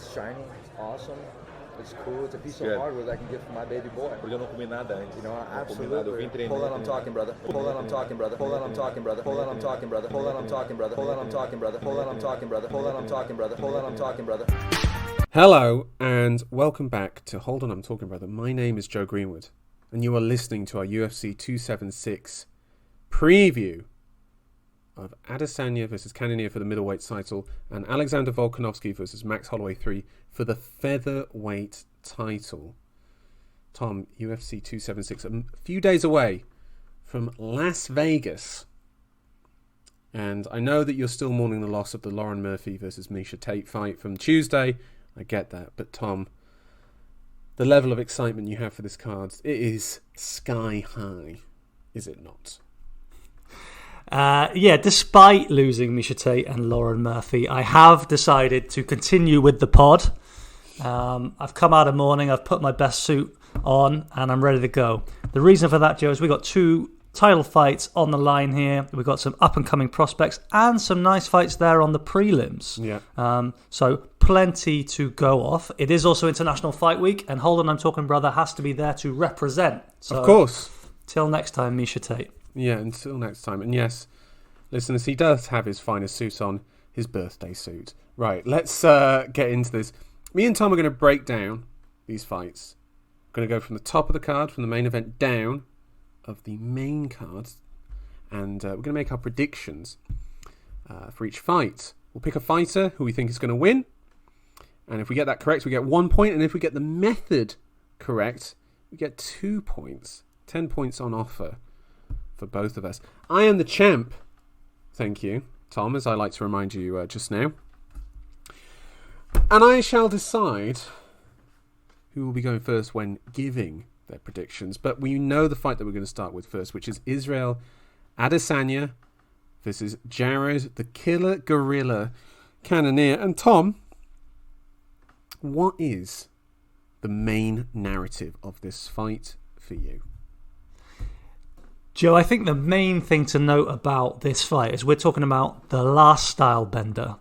It's shiny. It's awesome. It's cool. It's a piece of hardware that I can give for my baby boy. Porque eu não comi nada antes. You know, absolutely. Hold on, I'm talking, brother. Hold on, I'm talking, brother. Hold on, I'm talking, brother. Hold on, I'm talking, brother. Hold on, I'm talking, brother. Hold on, I'm talking, brother. Hold on, I'm talking, brother. Hold on, I'm talking, brother. Hold on, I'm talking, brother. Hello, and welcome back to Hold On, I'm Talking, Brother. My name is Joe Greenwood, and you are listening to our UFC 276 preview of Adesanya versus Cannonier for the middleweight title and Alexander Volkanovski versus Max Holloway 3 for the featherweight title. Tom, UFC 276, a few days away from Las Vegas. And I know that you're still mourning the loss of the Lauren Murphy versus Miesha Tate fight from Tuesday. I get that. But Tom, the level of excitement you have for this card, it is sky high, is it not? Despite losing Miesha Tate and Lauren Murphy, I have decided to continue with the pod. I've come out of mourning, I've put my best suit on, and I'm ready to go. The reason for that, Joe, is we've got two title fights on the line here. We've got some up-and-coming prospects and some nice fights there on the prelims. Yeah. So plenty to go off. It is also International Fight Week, and Hold On, I'm Talking, Brother has to be there to represent. So, of course. Till next time, Miesha Tate. Yeah, until next time. And yes, listeners, he does have his finest suit on, his birthday suit. Right, let's get into this. Me and Tom are going to break down these fights. We're going to go from the top of the card, from the main event down of the main card. And we're going to make our predictions for each fight. We'll pick a fighter who we think is going to win. And if we get that correct, we get 1 point. And if we get the method correct, we get 2 points. 10 points on offer for both of us. I am the champ. Thank you, Tom, as I like to remind you just now. And I shall decide who will be going first when giving their predictions. But we know the fight that we're going to start with first, which is Israel Adesanya versus Jared the Killer Gorilla Cannonier. And Tom, what is the main narrative of this fight for you? Joe, I think the main thing to note about this fight is we're talking about the last style bender,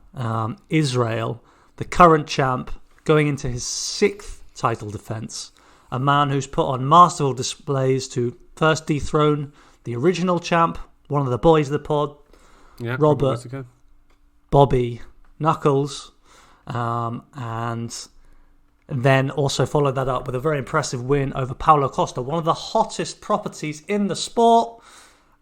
Israel, the current champ, going into his 6th title defense, a man who's put on masterful displays to first dethrone the original champ, one of the boys of the pod, Robert Bobby Knuckles, and then also followed that up with a very impressive win over Paulo Costa, one of the hottest properties in the sport.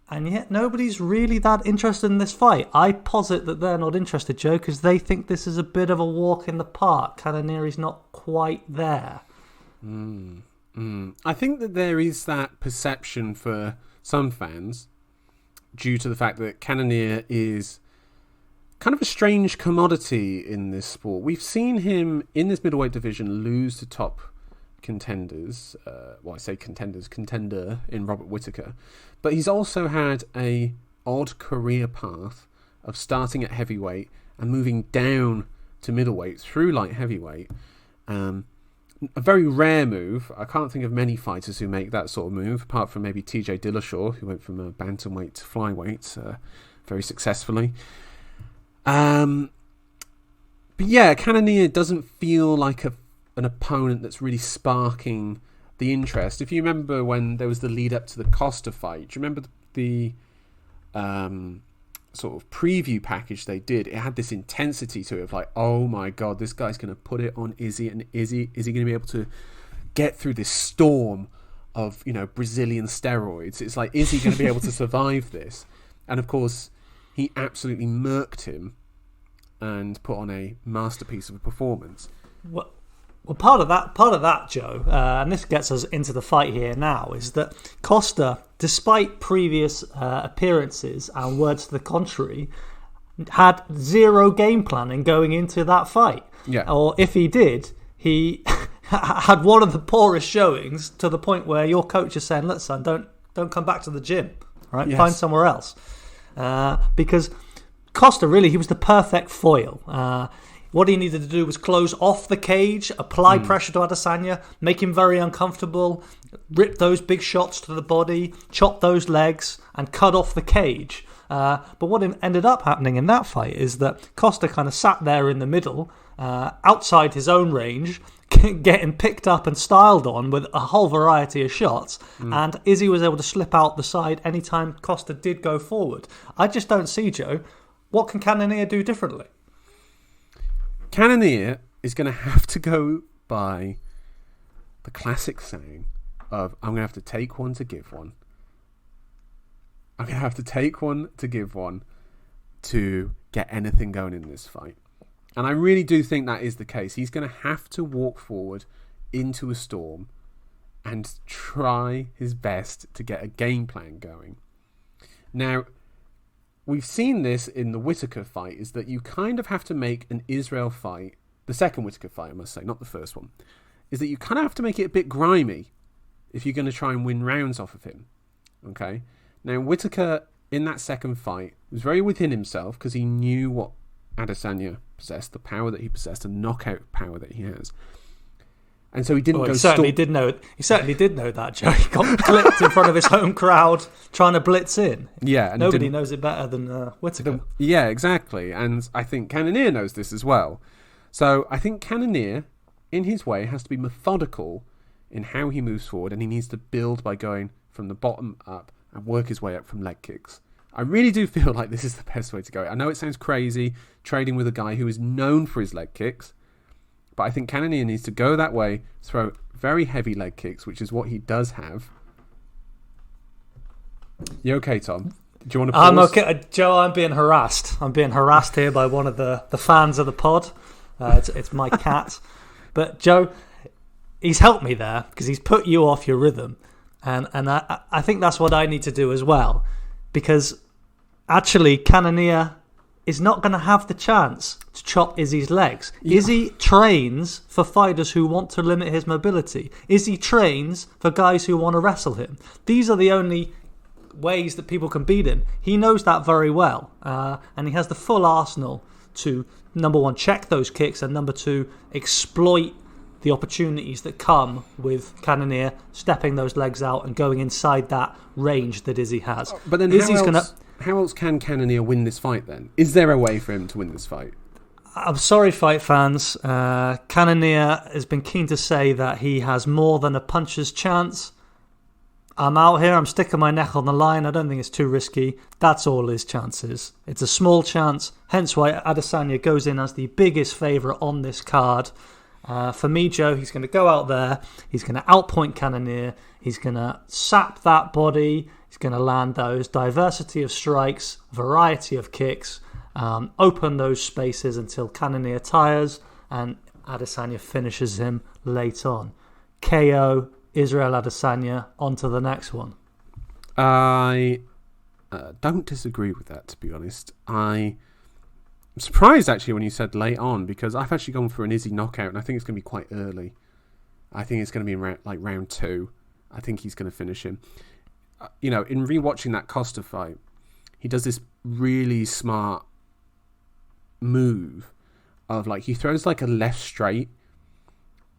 And yet nobody's really that interested in this fight. I posit that they're not interested, Joe, because they think this is a bit of a walk in the park. Cannonier's not quite there. I think that there is that perception for some fans due to the fact that Cannonier is kind of a strange commodity in this sport. We've seen him in this middleweight division lose to top contenders. I say contenders, contender in Robert Whittaker. But he's also had a odd career path of starting at heavyweight and moving down to middleweight through light heavyweight. A very rare move. I can't think of many fighters who make that sort of move, apart from maybe TJ Dillashaw, who went from a bantamweight to flyweight very successfully. But yeah, Cannonier doesn't feel like an opponent that's really sparking the interest. If you remember when there was the lead up to the Costa fight, do you remember the sort of preview package they did? It had this intensity to it of like, oh my god, this guy's going to put it on Izzy, and is he going to be able to get through this storm of, Brazilian steroids? It's like, is he going to be able to survive this? And of course, he absolutely murked him and put on a masterpiece of a performance. Well, part of that, Joe, and this gets us into the fight here now, is that Costa, despite previous appearances and words to the contrary, had zero game planning going into that fight. Yeah. Or if he did, he had one of the poorest showings, to the point where your coach is saying, "Look, son, don't come back to the gym. Right, yes. Find somewhere else." Because Costa, really, he was the perfect foil. What he needed to do was close off the cage, apply pressure to Adesanya, make him very uncomfortable, rip those big shots to the body, chop those legs, and cut off the cage. But what ended up happening in that fight is that Costa kind of sat there in the middle, outside his own range, getting picked up and styled on with a whole variety of shots, and Izzy was able to slip out the side anytime Costa did go forward. I just don't see, Joe, what can Cannonier do differently? Cannonier is going to have to go by the classic saying of, I'm going to have to take one to give one. I'm going to have to take one to give one to get anything going in this fight. And I really do think that is the case. He's going to have to walk forward into a storm and try his best to get a game plan going. Now, we've seen this in the Whittaker fight, is that you kind of have to make an Israel fight, the second Whittaker fight, I must say, not the first one, is that you kind of have to make it a bit grimy if you're going to try and win rounds off of him. Okay? Now, Whittaker, in that second fight, was very within himself because he knew what Adesanya possessed, the power that he possessed, the knockout power that he has. And so he didn't go... He certainly did know that, Joe. He got blitzed in front of his home crowd trying to blitz in. Yeah. And nobody knows it better than Whittaker. Yeah, exactly. And I think Cannonier knows this as well. So I think Cannonier, in his way, has to be methodical in how he moves forward, and he needs to build by going from the bottom up and work his way up from leg kicks. I really do feel like this is the best way to go. I know it sounds crazy, trading with a guy who is known for his leg kicks, but I think Cannonier needs to go that way, throw very heavy leg kicks, which is what he does have. You okay, Tom? Do you want to pause? I'm okay. Joe, I'm being harassed. I'm being harassed here by one of the fans of the pod. It's my cat. But Joe, he's helped me there because he's put you off your rhythm. And I think that's what I need to do as well. Because actually, Cannonier is not going to have the chance to chop Izzy's legs. Yeah. Izzy trains for fighters who want to limit his mobility. Izzy trains for guys who want to wrestle him. These are the only ways that people can beat him. He knows that very well. And he has the full arsenal to, number one, check those kicks, and number two, exploit the opportunities that come with Cannonier stepping those legs out and going inside that range that Izzy has. But then how else can Cannonier win this fight then? Is there a way for him to win this fight? I'm sorry, fight fans. Cannonier has been keen to say that he has more than a puncher's chance. I'm out here. I'm sticking my neck on the line. I don't think it's too risky. That's all his chances. It's a small chance. Hence why Adesanya goes in as the biggest favourite on this card. For me, Joe, he's going to go out there. He's going to outpoint Cannonier. He's going to sap that body. He's going to land those diversity of strikes, variety of kicks, open those spaces until Cannonier tires and Adesanya finishes him late on. KO, Israel Adesanya, on to the next one. I don't disagree with that, to be honest. I'm surprised, actually, when you said late on, because I've actually gone for an Izzy knockout, and I think it's going to be quite early. I think it's going to be in round 2. I think he's going to finish him. In rewatching that Costa fight, he does this really smart move of, he throws, a left straight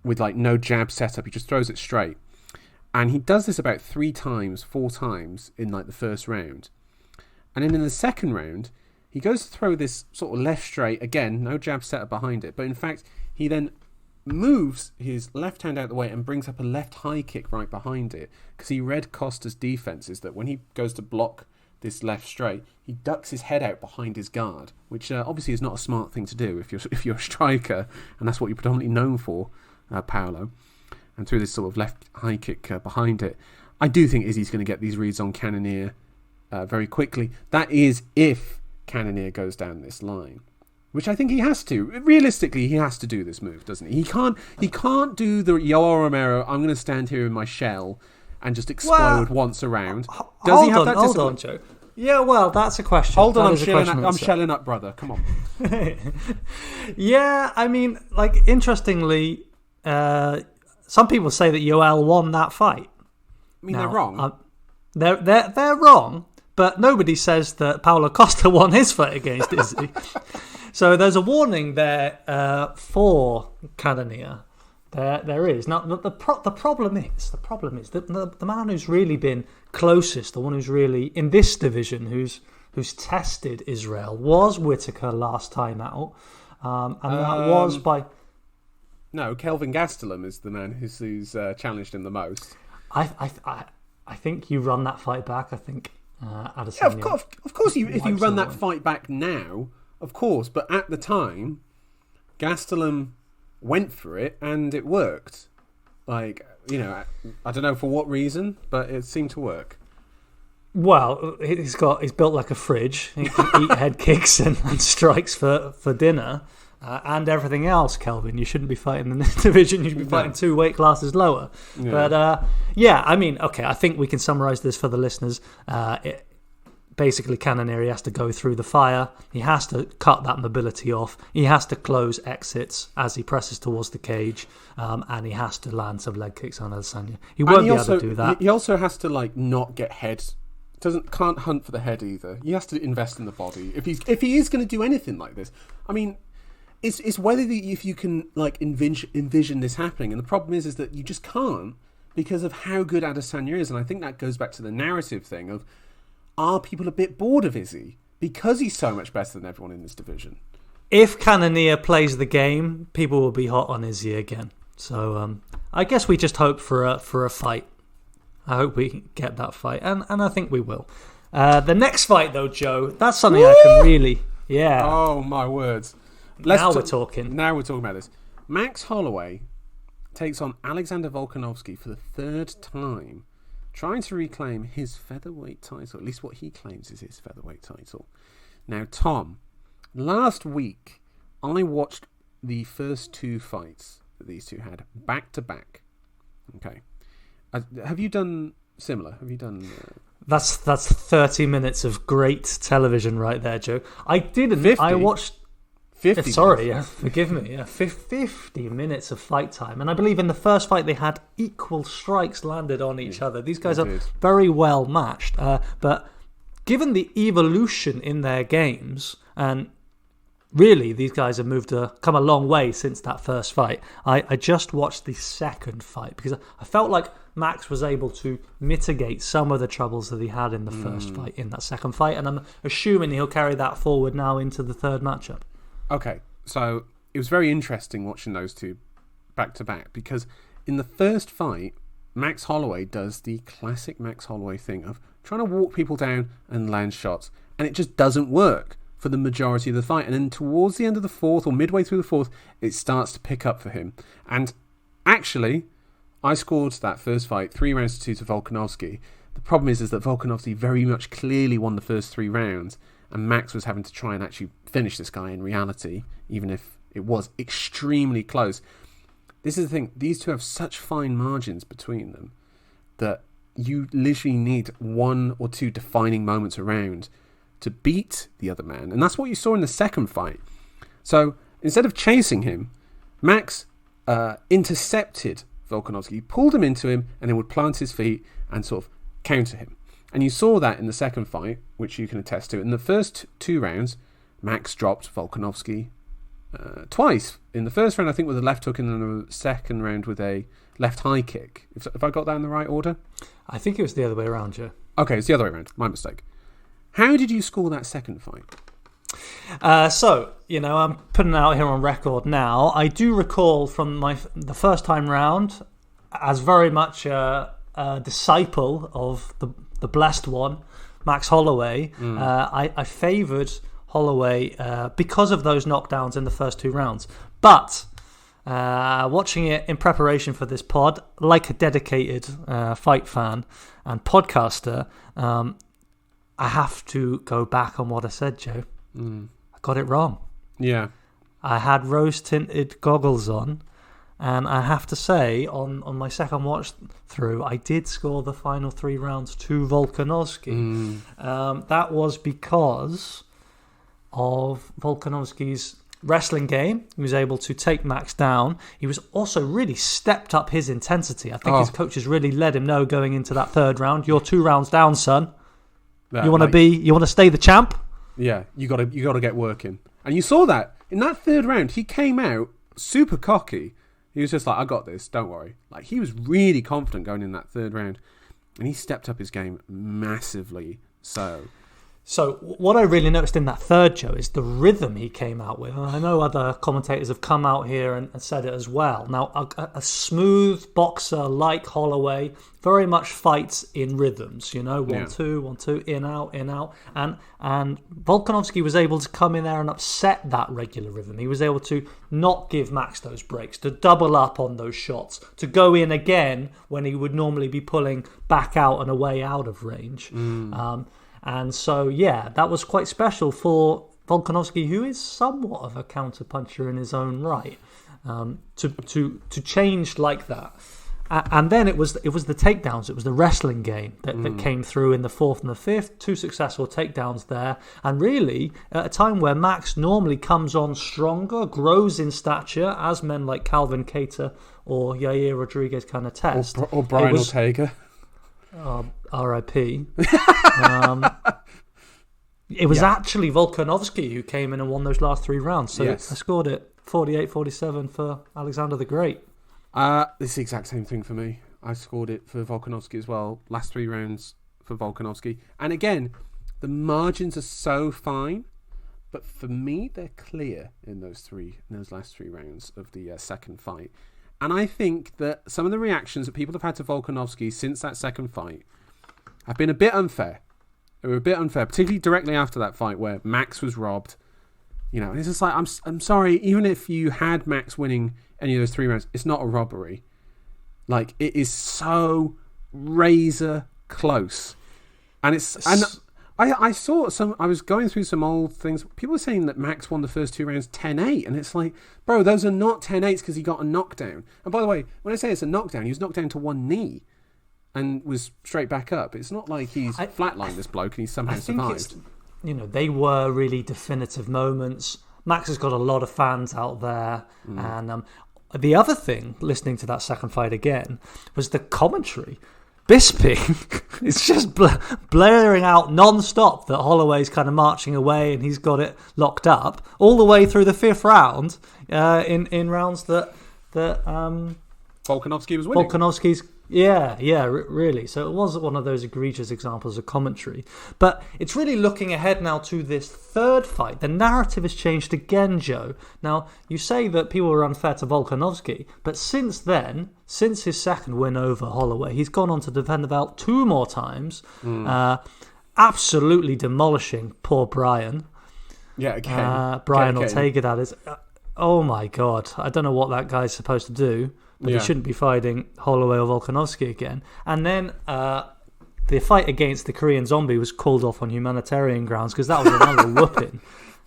with, no jab setup. He just throws it straight. And he does this about 4 times in, the first round. And then in the second round, he goes to throw this sort of left straight, again, no jab setup behind it, but in fact, he then moves his left hand out the way and brings up a left high kick right behind it, because he read Costa's defenses that when he goes to block this left straight, he ducks his head out behind his guard, which obviously is not a smart thing to do if you're a striker, and that's what you're predominantly known for, Paolo, and through this sort of left high kick behind it. I do think Izzy's going to get these reads on Cannonier very quickly. That is if Cannonier goes down this line, which I think he has to. Realistically, he has to do this move, doesn't he? He can't do the Yoel Romero, I'm going to stand here in my shell and just explode once around. Does he have that discipline? Hold on, Joe. Yeah, well, that's a question. Hold on, I'm shelling up, brother. Come on. Yeah, I mean, interestingly, some people say that Yoel won that fight. I mean, they're wrong. They're wrong. But nobody says that Paulo Costa won his fight against Izzy. So there's a warning there for Cannonier. There is. Now, the problem is that the man who's really been closest, the one who's really, in this division, who's who's tested Israel was Whittaker last time out, and that was by... No, Kelvin Gastelum is the man who's challenged him the most. I think you run that fight back. I think Adesanya... Yeah, of course if you run that fight back now, of course. But at the time, Gastelum went for it and it worked. Like, you know, I don't know for what reason, but it seemed to work. Well, he's built like a fridge. He can eat head kicks and strikes for dinner. And everything else, Kelvin. You shouldn't be fighting in this division. You should be fighting 2 weight classes lower. Yeah. But, I mean, okay, I think we can summarise this for the listeners. Basically, Cannonier, he has to go through the fire. He has to cut that mobility off. He has to close exits as he presses towards the cage. And he has to land some leg kicks on Adesanya. He won't be able to do that. He also has to, like, not get head... Can't hunt for the head either. He has to invest in the body. If he is going to do anything like this, I mean... It's whether if you can like envision this happening, and the problem is that you just can't because of how good Adesanya is, and I think that goes back to the narrative thing of are people a bit bored of Izzy because he's so much better than everyone in this division. If Cannonier plays the game, people will be hot on Izzy again. So I guess we just hope for a fight. I hope we get that fight, and I think we will. The next fight though, Joe, that's something I can really Oh my words. Now we're talking about this. Max Holloway takes on Alexander Volkanovski for the 3rd time, trying to reclaim his featherweight title, at least what he claims is his featherweight title. Now, Tom, last week I watched the first 2 fights that these two had back to back. Okay, have you done similar? Have you done? That's 30 minutes of great television right there, Joe. I didn't. 50? I watched. 50. Sorry, forgive me. Yeah, 50 minutes of fight time, and I believe in the first fight they had equal strikes landed on each other. These guys are very well matched. But given the evolution in their games, and really these guys have come a long way since that first fight. I just watched the second fight because I felt like Max was able to mitigate some of the troubles that he had in the first fight in that second fight, and I'm assuming he'll carry that forward now into the third matchup. Okay, so it was very interesting watching those two back to back because in the first fight, Max Holloway does the classic Max Holloway thing of trying to walk people down and land shots, and it just doesn't work for the majority of the fight. And then towards the end of the 4th or midway through the 4th, it starts to pick up for him. And actually, I scored that first fight 3-2 to Volkanovski. The problem is that Volkanovski very much clearly won the first 3 rounds, and Max was having to try and actually finish this guy in reality, even if it was extremely close. This is the thing, these two have such fine margins between them that you literally need 1 or 2 defining moments around to beat the other man, and that's what you saw in the second fight. So instead of chasing him, Max intercepted Volkanovski, pulled him into him, and then would plant his feet and sort of counter him. And you saw that in the second fight, which you can attest to. In the first 2 rounds, Max dropped Volkanovski twice. In the first round, I think with a left hook, and in the second round with a left high kick. If I got that in the right order? I think it was the other way around, Joe. Okay, it's the other way around. My mistake. How did you score that second fight? So, I'm putting it out here on record now. I do recall from the first time round as very much a disciple of the blessed one, Max Holloway. I favoured Holloway because of those knockdowns in the first 2 rounds. But watching it in preparation for this pod, like a dedicated fight fan and podcaster, I have to go back on what I said, Joe. I got it wrong. Yeah. I had rose-tinted goggles on, and I have to say, on my second watch through, I did score the final 3 rounds to Volkanovski. That was because of Volkanovski's wrestling game. He was able to take Max down. He was also really stepped up his intensity. I think his coaches really let him know going into that 3rd round, you're 2 rounds down, son. You want to stay the champ? Yeah, you got to get working. And you saw that in that 3rd round, he came out super cocky. He was just like, I got this, don't worry. Like, he was really confident going in that 3rd round. And he stepped up his game massively. So So what I really noticed in that third, Joe, is the rhythm he came out with. And I know other commentators have come out here and said it as well. Now, a smooth boxer like Holloway very much fights in rhythms, 1-2, 1-2, in, out. And Volkanovski was able to come in there and upset that regular rhythm. He was able to not give Max those breaks, to double up on those shots, to go in again when he would normally be pulling back out and away out of range. And so, that was quite special for Volkanovski, who is somewhat of a counterpuncher in his own right, to change like that. And then it was the takedowns. It was the wrestling game that came through in the fourth and the fifth. 2 successful takedowns there. And really, at a time where Max normally comes on stronger, grows in stature, as men like Calvin Kattar or Yair Rodriguez can attest. Or Brian Ortega. R.I.P. It was actually Volkanovski who came in and won those last 3 rounds. So I scored it 48-47 for Alexander the Great. This is the exact same thing for me. I scored it for Volkanovski as well. Last 3 rounds for Volkanovski. And again, the margins are so fine, but for me, they're clear in those last 3 rounds of the second fight. And I think that some of the reactions that people have had to Volkanovski since that second fight have been a bit unfair. They were a bit unfair, particularly directly after that fight where Max was robbed. And it's just like, I'm sorry, even if you had Max winning any of those 3 rounds, it's not a robbery. Like, it is so razor close. And I saw I was going through some old things. People were saying that Max won the first 2 rounds 10-8. And it's like, bro, those are not 10-8s because he got a knockdown. And by the way, when I say it's a knockdown, he was knocked down to one knee and was straight back up. It's not like he's flatlined this bloke and he's somehow survived. They were really definitive moments. Max has got a lot of fans out there. And the other thing, listening to that second fight again, was the commentary. Bisping is just blaring out non-stop that Holloway's kind of marching away and he's got it locked up all the way through the 5th round in rounds that Volkanovski was winning. Volkanovski's really. So it was one of those egregious examples of commentary. But it's really looking ahead now to this third fight. The narrative has changed again, Joe. Now, you say that people were unfair to Volkanovski, but since then, since his second win over Holloway, he's gone on to defend the belt 2 more times, absolutely demolishing poor Brian. Yeah, again. Brian Ortega, that is. Oh my God. I don't know what that guy's supposed to do. But he shouldn't be fighting Holloway or Volkanovski again. And then the fight against the Korean Zombie was called off on humanitarian grounds because that was another whooping.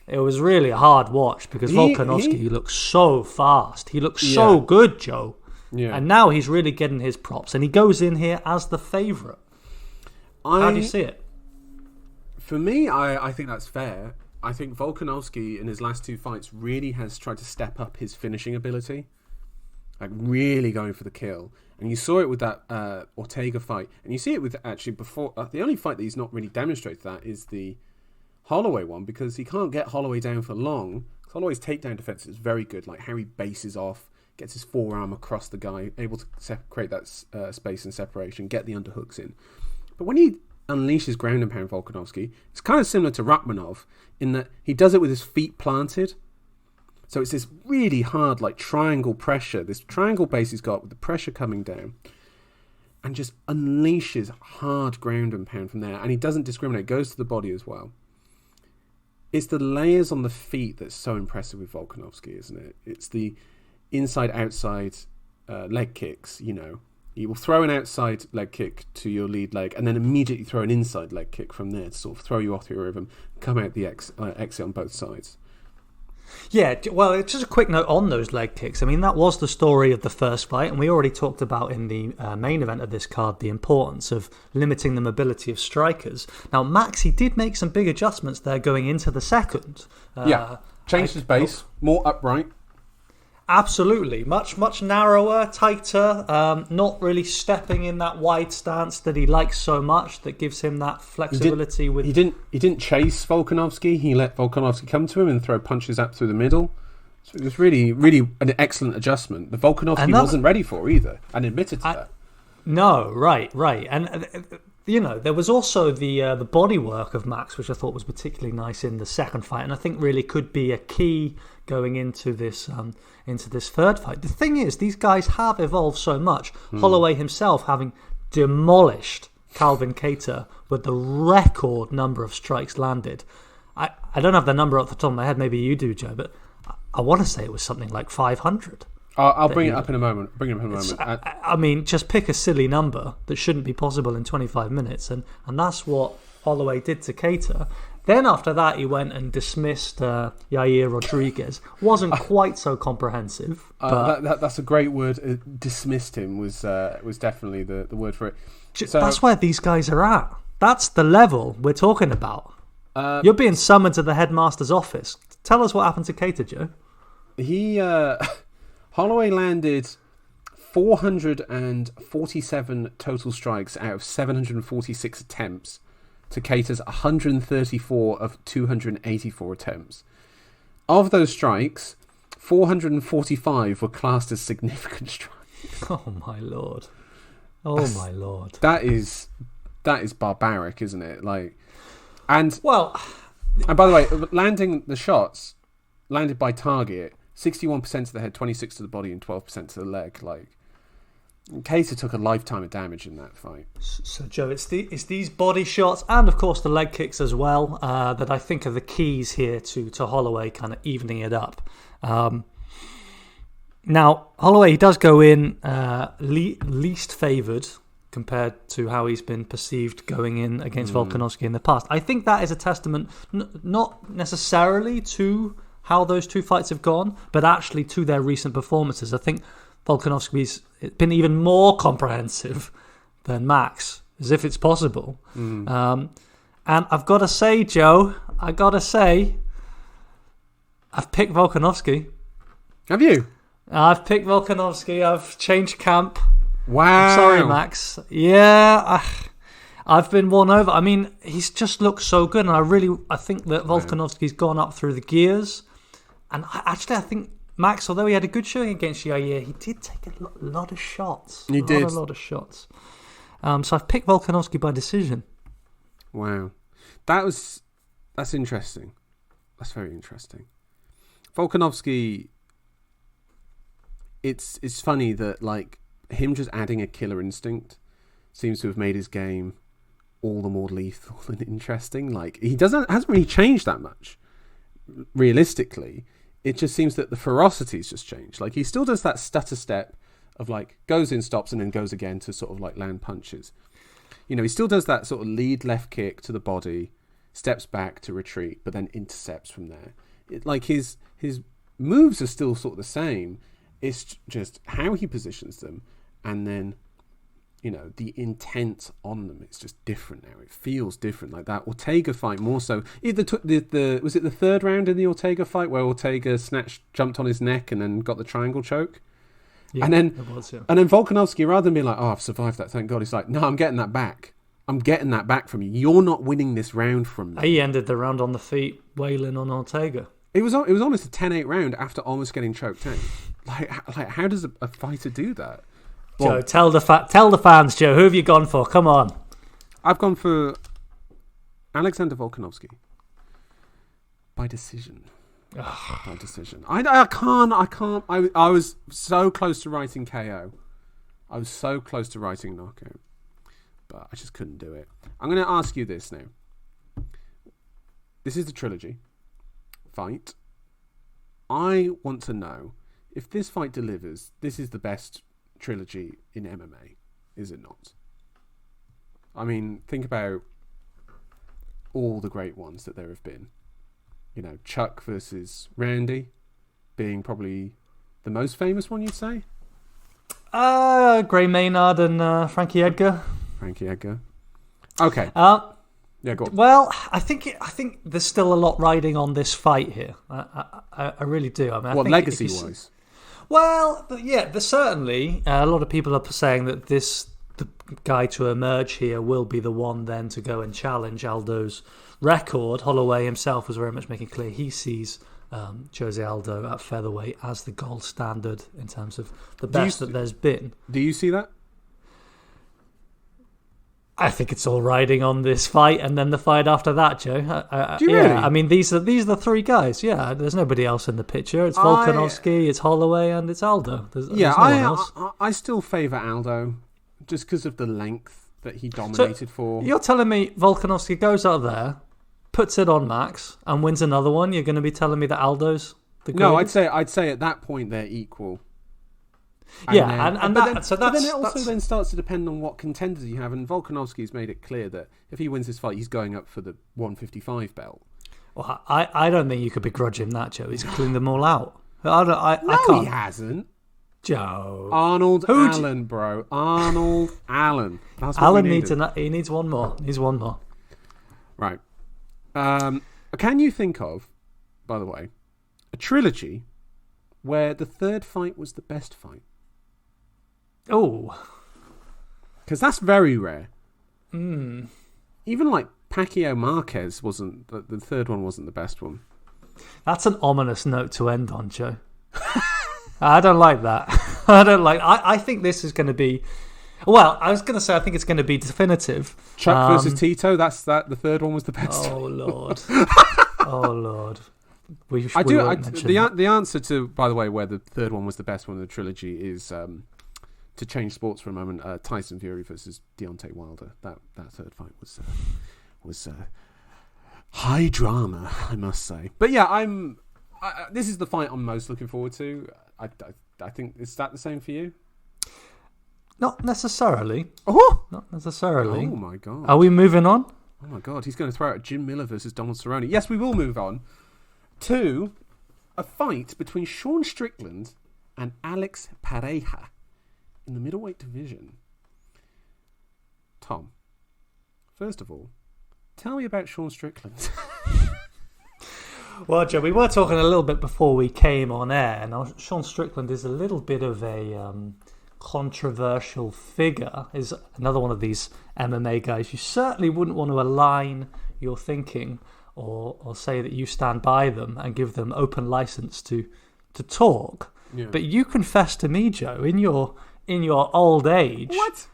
It was really a hard watch because Volkanovski looks so fast. He looks so good, Joe. Yeah. And now he's really getting his props. And he goes in here as the favourite. How do you see it? For me, I think that's fair. I think Volkanovski in his last 2 fights really has tried to step up his finishing ability. Like, really going for the kill. And you saw it with that Ortega fight. And you see it with, actually, before... the only fight that he's not really demonstrated that is the Holloway one, because he can't get Holloway down for long. Holloway's takedown defense is very good. Like, how he bases off, gets his forearm across the guy, able to create that space and separation, get the underhooks in. But when he unleashes ground and pound Volkanovski, it's kind of similar to Rachmanov in that he does it with his feet planted. So it's this really hard, like, triangle pressure, this triangle base he's got with the pressure coming down, and just unleashes hard ground and pound from there. And he doesn't discriminate, goes to the body as well. It's the layers on the feet that's so impressive with Volkanovski, isn't it? It's the inside-outside leg kicks, He will throw an outside leg kick to your lead leg and then immediately throw an inside leg kick from there to sort of throw you off your rhythm, come out the exit on both sides. Yeah, well, just a quick note on those leg kicks. I mean, that was the story of the first fight, and we already talked about in the main event of this card the importance of limiting the mobility of strikers. Now, Max, he did make some big adjustments there going into the second. Changed his base, more upright. Absolutely, much narrower, tighter, not really stepping in that wide stance that he likes so much. That gives him that flexibility. He didn't chase Volkanovski. He let Volkanovski come to him and throw punches up through the middle. So it was really an excellent adjustment. The Volkanovski wasn't ready for either, and admitted to that. No, right, and there was also the body work of Max, which I thought was particularly nice in the second fight, and I think really could be a key going into this third fight. The thing is, these guys have evolved so much. Holloway himself having demolished Calvin Kattar with the record number of strikes landed. I don't have the number off the top of my head. Maybe you do, Joe, but I want to say it was something like 500. I'll bring it up in a moment. I mean, just pick a silly number that shouldn't be possible in 25 minutes, and that's what Holloway did to Kattar. Then after that, he went and dismissed Yair Rodriguez. Wasn't quite so comprehensive. But that's a great word. Dismissed him was definitely the word for it. So, that's where these guys are at. That's the level we're talking about. You're being summoned to the headmaster's office. Tell us what happened to Kattar, Joe. Holloway landed 447 total strikes out of 746 attempts to Kattar's 134 of 284 attempts. Of those strikes, 445 were classed as significant strikes. Oh my lord! My lord! That is barbaric, isn't it? And by the way, landing the shots landed by target. 61% to the head, 26% to the body, and 12% to the leg. Kattar took a lifetime of damage in that fight. So, Joe, it's these body shots and, of course, the leg kicks as well that I think are the keys here to Holloway kind of evening it up. Now, Holloway, he does go in least favoured compared to how he's been perceived going in against Volkanovski in the past. I think that is a testament not necessarily to how those two fights have gone, but actually to their recent performances. I think Volkanovski's been even more comprehensive than Max, as if it's possible. And I've got to say, Joe, I've picked Volkanovski. Have you? I've picked Volkanovski. I've changed camp. Wow. I'm sorry, Max. Yeah, I've been won over. I mean, he's just looked so good, and I think that Volkanovski's gone up through the gears. And I think Max, although he had a good showing against Yair, he did take a lot of shots. A lot of shots. So I've picked Volkanovski by decision. Wow. That's interesting. That's very interesting. Volkanovski, it's funny that him just adding a killer instinct seems to have made his game all the more lethal and interesting. He hasn't really changed that much, realistically. It just seems that the ferocity's just changed. He still does that stutter step of goes in, stops, and then goes again to sort of land punches. He still does that sort of lead left kick to the body, steps back to retreat, but then intercepts from there. His moves are still sort of the same. It's just how he positions them, and then the intent on them. It's just different now. It feels different. Like that Ortega fight more so. Was it the third round in the Ortega fight where Ortega jumped on his neck and then got the triangle choke? Yeah, and then it was, yeah. And then Volkanovski, rather than being like, "Oh, I've survived that, thank God," he's like, "No, I'm getting that back. I'm getting that back from you. You're not winning this round from me." He ended the round on the feet, wailing on Ortega. It was almost a 10-8 round after almost getting choked out. How does a fighter do that? Joe, tell the fans, Joe, who have you gone for? Come on. I've gone for Alexander Volkanovski by decision. By decision. I can't. I was so close to writing KO. I was so close to writing knockout, but I just couldn't do it. I'm going to ask you this now. This is the trilogy fight. I want to know if this fight delivers. This is the best trilogy in MMA, is it not? I mean, think about all the great ones that there have been. Chuck versus Randy being probably the most famous one, you'd say? Gray Maynard and Frankie Edgar. Okay. Yeah, go on. Well, I think there's still a lot riding on this fight here. I really do. I mean, what, legacy-wise? Well, yeah, there's certainly a lot of people are saying that the guy to emerge here will be the one then to go and challenge Aldo's record. Holloway himself was very much making clear he sees Jose Aldo at featherweight as the gold standard in terms of the best that there's been. Do you see that? I think it's all riding on this fight and then the fight after that, Joe. Do you really? I mean, these are the three guys. Yeah, there's nobody else in the picture. It's Volkanovski, it's Holloway, and it's Aldo. There's no one else. I still favour Aldo just because of the length that he dominated for. You're telling me Volkanovski goes out there, puts it on Max, and wins another one? You're going to be telling me that Aldo's the greatest? No, I'd say at that point they're equal. But then it also then starts to depend on what contenders you have, and Volkanovski's made it clear that if he wins this fight, he's going up for the 155 belt. Well, I don't think you could begrudge him that, Joe. He's cleaned them all out. I can't. He hasn't. Joe. Arnold Allen, bro. Arnold Allen. That's what Allen needs one more. Needs one more. Right. Can you think of, by the way, a trilogy where the third fight was the best fight? Oh. Because that's very rare. Even like Pacquiao Marquez wasn't, the third one wasn't the best one. That's an ominous note to end on, Joe. I don't like that. I think this is going to be, well, I was going to say I think it's going to be definitive. Chuck versus Tito, the third one was the best. Oh, Lord. Oh, Lord. The answer to, by the way, where the third one was the best one in the trilogy is, to change sports for a moment, Tyson Fury versus Deontay Wilder. That third fight was high drama, I must say. But yeah, this is the fight I'm most looking forward to. I think, is that the same for you? Not necessarily. Oh, not necessarily. Oh my God. Are we moving on? Oh my God, he's going to throw out Jim Miller versus Donald Cerrone. Yes, we will move on to a fight between Sean Strickland and Alex Pareja in the middleweight division. Tom, first of all, tell me about Sean Strickland. Well, Joe, we were talking a little bit before we came on air. Now, Sean Strickland is a little bit of a controversial figure. Is another one of these MMA guys you certainly wouldn't want to align your thinking or say that you stand by them and give them open license to talk. Yeah. But you confessed to me, Joe, in your old age. What?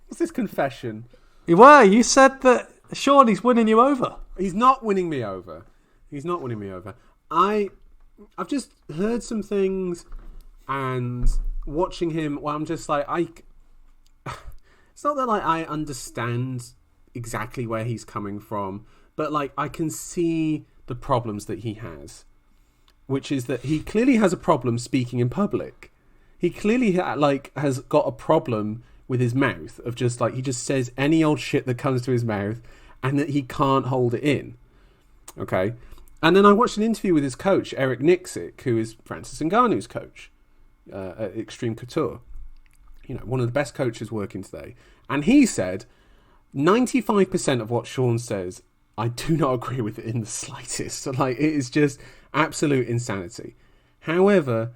What's this confession? You said that Sean, he's winning you over. He's not winning me over. I've just heard some things and watching him, well, I'm just like, it's not that like I understand exactly where he's coming from, but like I can see the problems that he has, which is that he clearly has a problem speaking in public. He clearly has got a problem with his mouth of just like, he just says any old shit that comes to his mouth and that he can't hold it in. Okay. And then I watched an interview with his coach, Eric Nixick, who is Francis Ngannou's coach at Extreme Couture. You know, one of the best coaches working today. And he said, 95% of what Sean says, I do not agree with it in the slightest. So, like, it is just absolute insanity. However,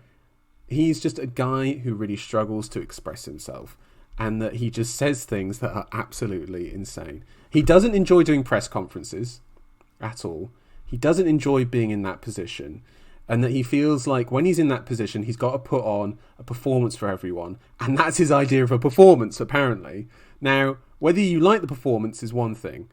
he's just a guy who really struggles to express himself. And that he just says things that are absolutely insane. He doesn't enjoy doing press conferences at all. He doesn't enjoy being in that position, and that he feels like when he's in that position, he's got to put on a performance for everyone, and that's his idea of a performance, apparently. Now, whether you like the performance is one thing.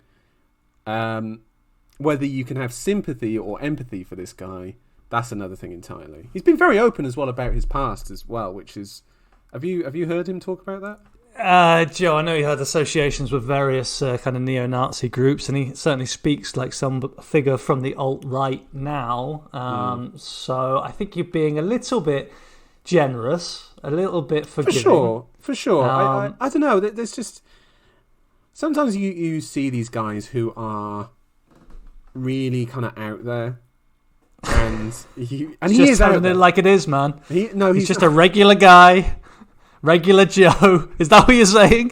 Whether you can have sympathy or empathy for this guy, that's another thing entirely. He's been very open as well about his past as well, which is... Have you heard him talk about that? Joe, I know he had associations with various kind of neo-Nazi groups, and he certainly speaks like some figure from the alt-right now. So I think you're being a little bit generous, a little bit forgiving. For sure. I don't know. There's just... Sometimes you see these guys who are really kind of out there. And he is having it like it is, man. He's just a regular guy. Regular Joe. Is that what you're saying?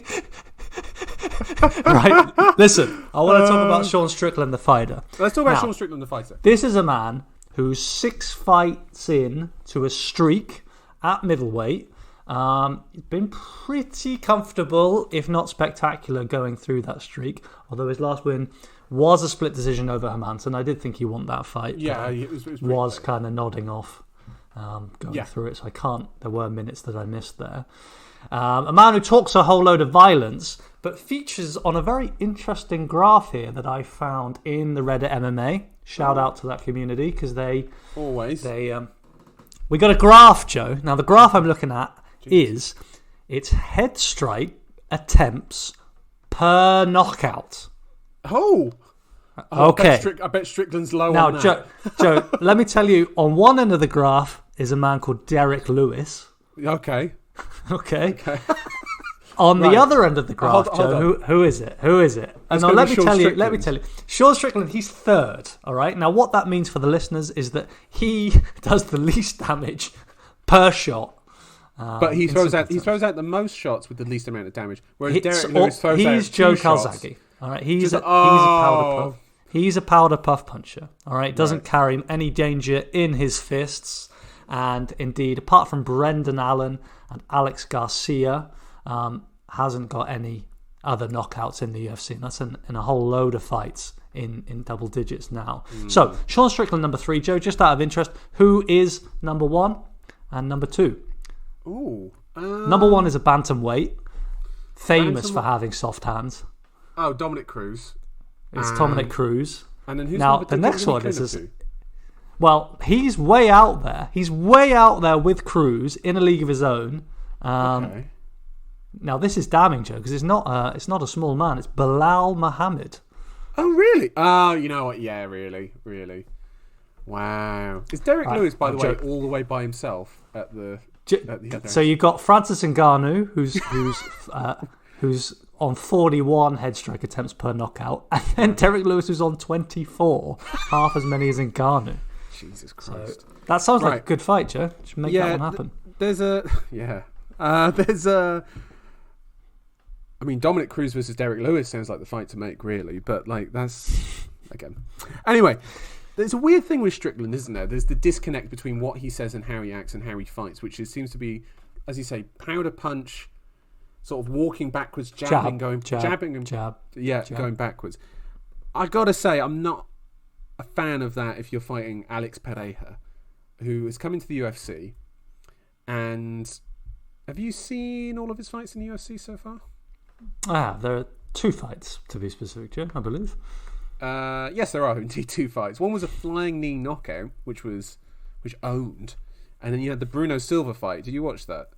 Right. Listen, I want to talk about Sean Strickland, the fighter. Let's talk about Sean Strickland, the fighter. This is a man who's 6 fights in to a streak at middleweight. He's been pretty comfortable, if not spectacular, going through that streak. Although his last win was a split decision over Hermanson. I did think he won that fight. Yeah, it was kind of nodding off. Going through it, so there were minutes that I missed there. A man who talks a whole load of violence, but features on a very interesting graph here that I found in the Reddit MMA. Shout out to that community because we got a graph, Joe. Now the graph I'm looking at is it's head strike attempts per knockout. Oh. Okay. I bet Strickland's low now, on that. Joe, let me tell you, on one end of the graph is a man called Derek Lewis. Okay. Okay. On the other end of the graph, Joe, who is it? And now let me tell you. Sean Strickland, he's third. All right. Now, what that means for the listeners is that he does the least damage per shot. But he throws out the most shots with the least amount of damage. Whereas Derek Lewis throws out he's Joe shots. Calzaghe. All right. He's a powder puff. He's a powder puff puncher. All right. Doesn't carry any danger in his fists. And indeed, apart from Brendan Allen and Alex Garcia, hasn't got any other knockouts in the UFC. And that's in a whole load of fights in double digits now. So, Sean Strickland, number 3. Joe, just out of interest, who is number 1 and number 2? Ooh. Number 1 is a bantamweight, famous for having soft hands. Oh, Dominic Cruz. It's Dominic Cruz. And then who's now, the next one is... Well, he's way out there. He's way out there with Cruz in a league of his own. Okay. Now, this is damning, Joe, because it's not a small man. It's Bilal Muhammad. Oh, really? Oh, you know what? Yeah, really. Wow. Is Derek Lewis, by the way, all the way by himself at the other So you've got Francis Ngannou, who's on 41 head strike attempts per knockout, and then Derek Lewis, who's on 24, half as many as Ngannou. Jesus Christ. So that sounds like a good fight, Joe. Should make that one happen. I mean, Dominic Cruz versus Derek Lewis sounds like the fight to make, really. But, that's... Again. Anyway, there's a weird thing with Strickland, isn't there? There's the disconnect between what he says and how he acts and how he fights, which seems to be, as you say, powder punch, sort of walking backwards, jabbing, going backwards. I've got to say, I'm not a fan of that if you're fighting Alex Pereja, who is coming to the UFC. And have you seen all of his fights in the UFC so far? There are 2 fights, to be specific, Joe, I believe. Yes, there are indeed 2 fights. One was a flying knee knockout, which owned. And then you had the Bruno Silva fight. Did you watch that?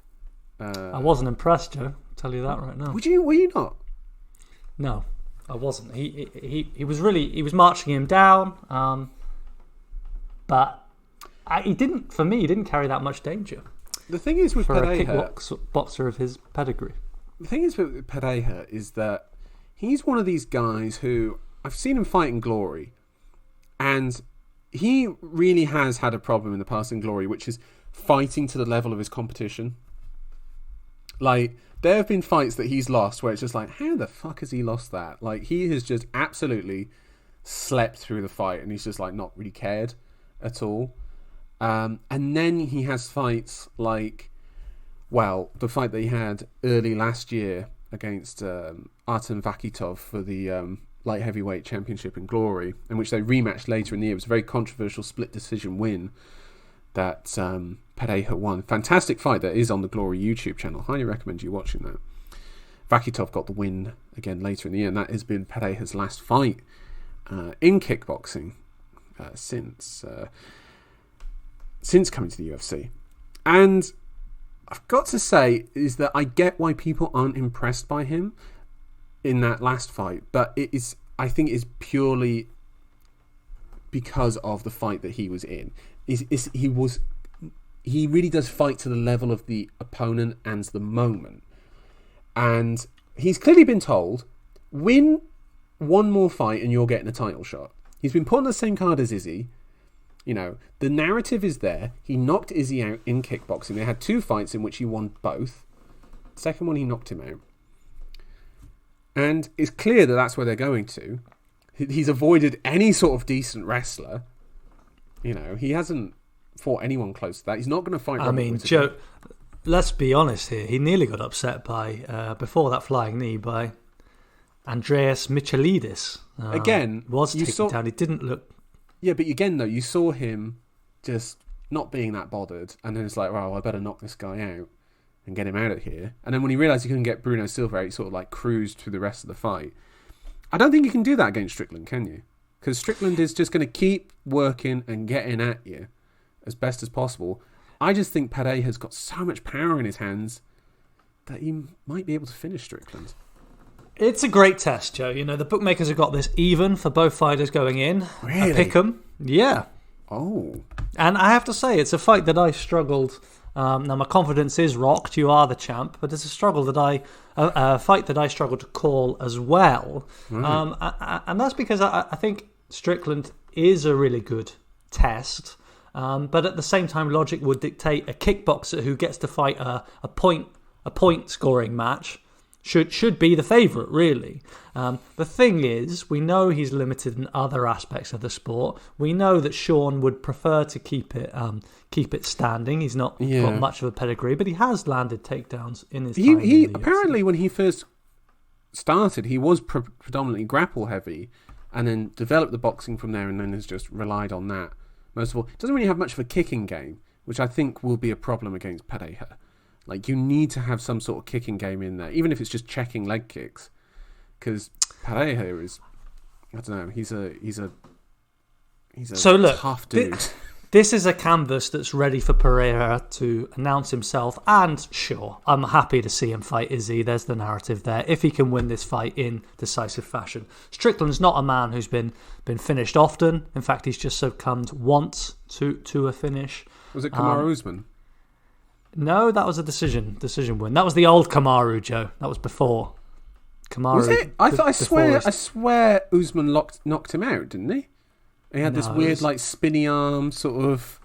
I wasn't impressed, Joe. I'll tell you that right now. Were you not? No, I wasn't. He was marching him down, but he didn't carry that much danger. The thing is with Pareja, a kickboxer of his pedigree. The thing is with Pareja is that he's one of these guys who I've seen him fight in Glory, and he really has had a problem in the past in Glory, which is fighting to the level of his competition. Like, there have been fights that he's lost where it's just like, how the fuck has he lost that? Like, he has just absolutely slept through the fight, and he's just like not really cared at all. And then he has fights like, well, the fight that he had early last year against Artem Vakitov for the light heavyweight championship in Glory, in which they rematched later in the year. It was a very controversial split decision win that Pareja won. Fantastic fight that is on the Glory YouTube channel. Highly recommend you watching that. Vakitov got the win again later in the year, and that has been Pareja's last fight in kickboxing since coming to the UFC. And I've got to say is that I get why people aren't impressed by him in that last fight, but I think it is purely because of the fight that he was in. He really does fight to the level of the opponent and the moment. And he's clearly been told, win one more fight and you're getting a title shot. He's been put on the same card as Izzy. You know, the narrative is there. He knocked Izzy out in kickboxing. They had 2 fights in which he won both. The second one, he knocked him out. And it's clear that that's where they're going to. He's avoided any sort of decent wrestler. You know, he hasn't fought anyone close to that. He's not going to fight Robert Whittaker. Joe, let's be honest here. He nearly got upset by, before that flying knee, by Andreas Michalidis. Again, was taken down. He didn't look... Yeah, but again, though, you saw him just not being that bothered, and then it's like, well, I better knock this guy out. and get him out of here. And then when he realised he couldn't get Bruno Silva out, he sort of like cruised through the rest of the fight. I don't think you can do that against Strickland, can you? Because Strickland is just going to keep working and getting at you as best as possible. I just think Pareja has got so much power in his hands that he might be able to finish Strickland. It's a great test, Joe. You know, the bookmakers have got this even for both fighters going in. Really? Pick 'em. Yeah. Oh. And I have to say, it's a fight that I struggled. Now, my confidence is rocked. You are the champ, but it's a fight that I struggled to call as well. Right. And that's because I think Strickland is a really good test. But at the same time, logic would dictate a kickboxer who gets to fight a point scoring match should be the favourite, really. The thing is, we know he's limited in other aspects of the sport. We know that Sean would prefer to keep it standing. He's not got much of a pedigree, but he has landed takedowns in his time. He apparently, when he first started, he was predominantly grapple heavy, and then developed the boxing from there, and then has just relied on that most of all. Doesn't really have much of a kicking game, which I think will be a problem against Pareja. Like, you need to have some sort of kicking game in there, even if it's just checking leg kicks. Because Pareja is, I don't know, he's a tough dude. This is a canvas that's ready for Pereira to announce himself. And sure, I'm happy to see him fight Izzy. There's the narrative there. If he can win this fight in decisive fashion. Strickland's not a man who's been finished often. In fact, he's just succumbed once to a finish. Was it Kamaru Usman? No, that was a decision win. That was the old Kamaru, Joe. That was before Kamaru. Was it? I swear Usman knocked him out, didn't he? He had this weird, spinny arm sort of.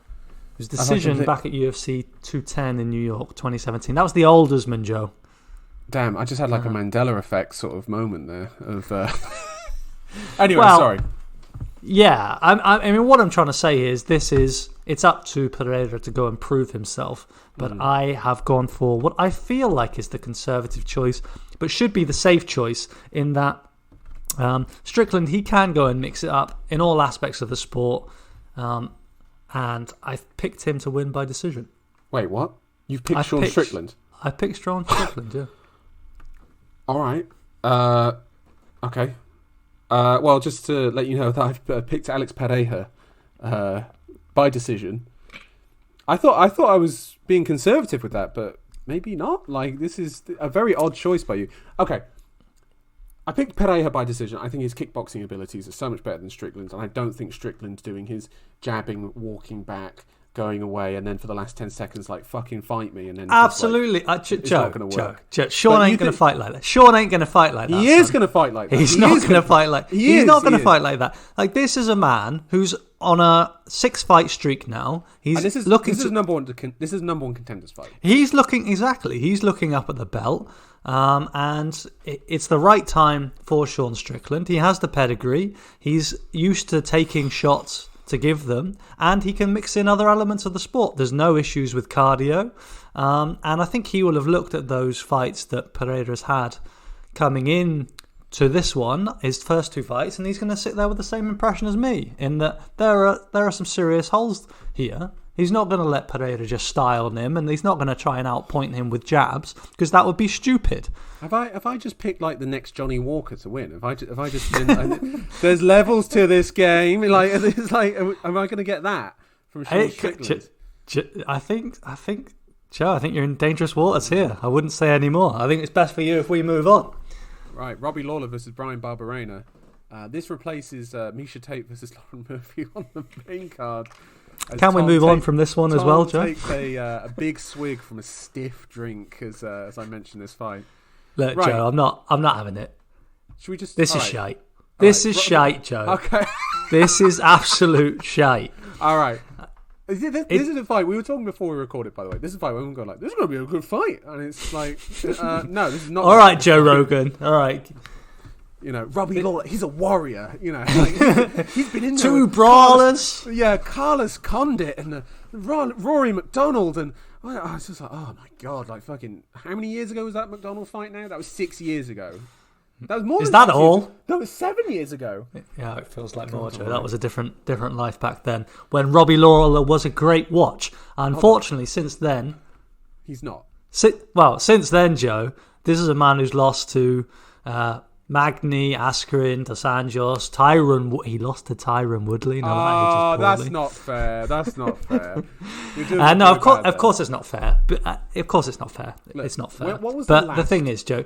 It was decision back at UFC 210 in New York, 2017. That was the old Usman, Joe. Damn, I just had a Mandela effect sort of moment there. Anyway, sorry. Yeah, I mean, what I'm trying to say is it's up to Pereira to go and prove himself, but I have gone for what I feel like is the conservative choice, but should be the safe choice in that Strickland, he can go and mix it up in all aspects of the sport, and I've picked him to win by decision. Wait, what? You've picked Sean Strickland? I picked Sean Strickland, yeah. All right. Okay. Well, just to let you know that I've picked Alex Pareja by decision. I thought I was being conservative with that, but maybe not. Like, this is a very odd choice by you. Okay. I picked Pareja by decision. I think his kickboxing abilities are so much better than Strickland's, and I don't think Strickland's doing his jabbing, walking back, going away, and then for the last 10 seconds, fucking fight me, and then absolutely, it's not going to work. Joe, Sean ain't going to fight like that. Sean ain't going to fight like that. He is going to fight like that. He's not going to fight like. He's not going to fight like that. Like, this is a man who's on a 6-fight streak now. This is number one contenders fight. He's looking up at the belt. And it's the right time for Sean Strickland. He has the pedigree. He's used to taking shots to give them, and he can mix in other elements of the sport. There's no issues with cardio, and I think he will have looked at those fights that Pereira's had coming in to this one, his first 2 fights, and he's going to sit there with the same impression as me, in that there are some serious holes here. He's not going to let Pereira just style on him, and he's not going to try and outpoint him with jabs, because that would be stupid. Have I just picked the next Johnny Walker to win? Have I just been? There's levels to this game. Am I going to get that from Sean Strickland? I think, Joe, I think you're in dangerous waters here. I wouldn't say any more. I think it's best for you if we move on. Right, Robbie Lawler versus Brian Barbarena. This replaces Misha Tate versus Lauren Murphy on the main card. Can we move on from this one as well, Joe? Takes a big swig from a stiff drink as I mentioned this fight. Look, right. Joe, I'm not having it. Should we just? This is shite. This is shite, Joe. Okay. This is absolute shite. All right. This is a fight. We were talking before we recorded, by the way. This is a fight where we're going this is going to be a good fight, and it's no, this is not. All right, Joe Rogan. All right. Robbie Lawler, he's a warrior. He's been in there 2 brawlers. Carlos Condit and Rory McDonald, and I was just like, oh my god, fucking, how many years ago was that McDonald fight now? That was 6 years ago. That was more. Is that all? That was 7 years ago. Yeah, it feels like more, Joe. That was a different life back then, when Robbie Lawler was a great watch. Unfortunately, since then, he's not. Since then, Joe, this is a man who's lost to Magny, Askren, Dos Anjos, Tyron. He lost to Tyron Woodley. No, that's not fair. That's not fair. No, of course it's not fair. But of course it's not fair. Look, it's not fair. What was but the thing is, Joe.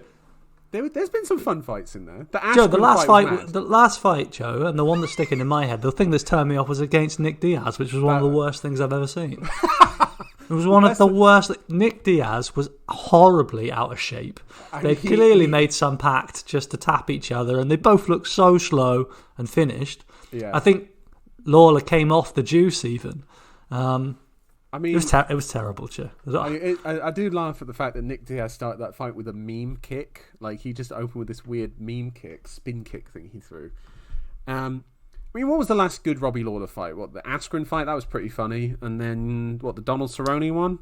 There's been some fun fights in there. The last fight, Joe, and the one that's sticking in my head, the thing that's turned me off was against Nick Diaz, which was one of the worst things I've ever seen. It was one of the worst. Nick Diaz was horribly out of shape. They clearly made some pact just to tap each other, and they both looked so slow and finished. Yeah. I think Lawler came off the juice even. I mean, it was terrible, Joe. I do laugh at the fact that Nick Diaz started that fight with a meme kick. Like, he just opened with this weird meme kick, spin kick thing he threw. I mean, what was the last good Robbie Lawler fight? What, the Askren fight? That was pretty funny. And then, what, the Donald Cerrone one?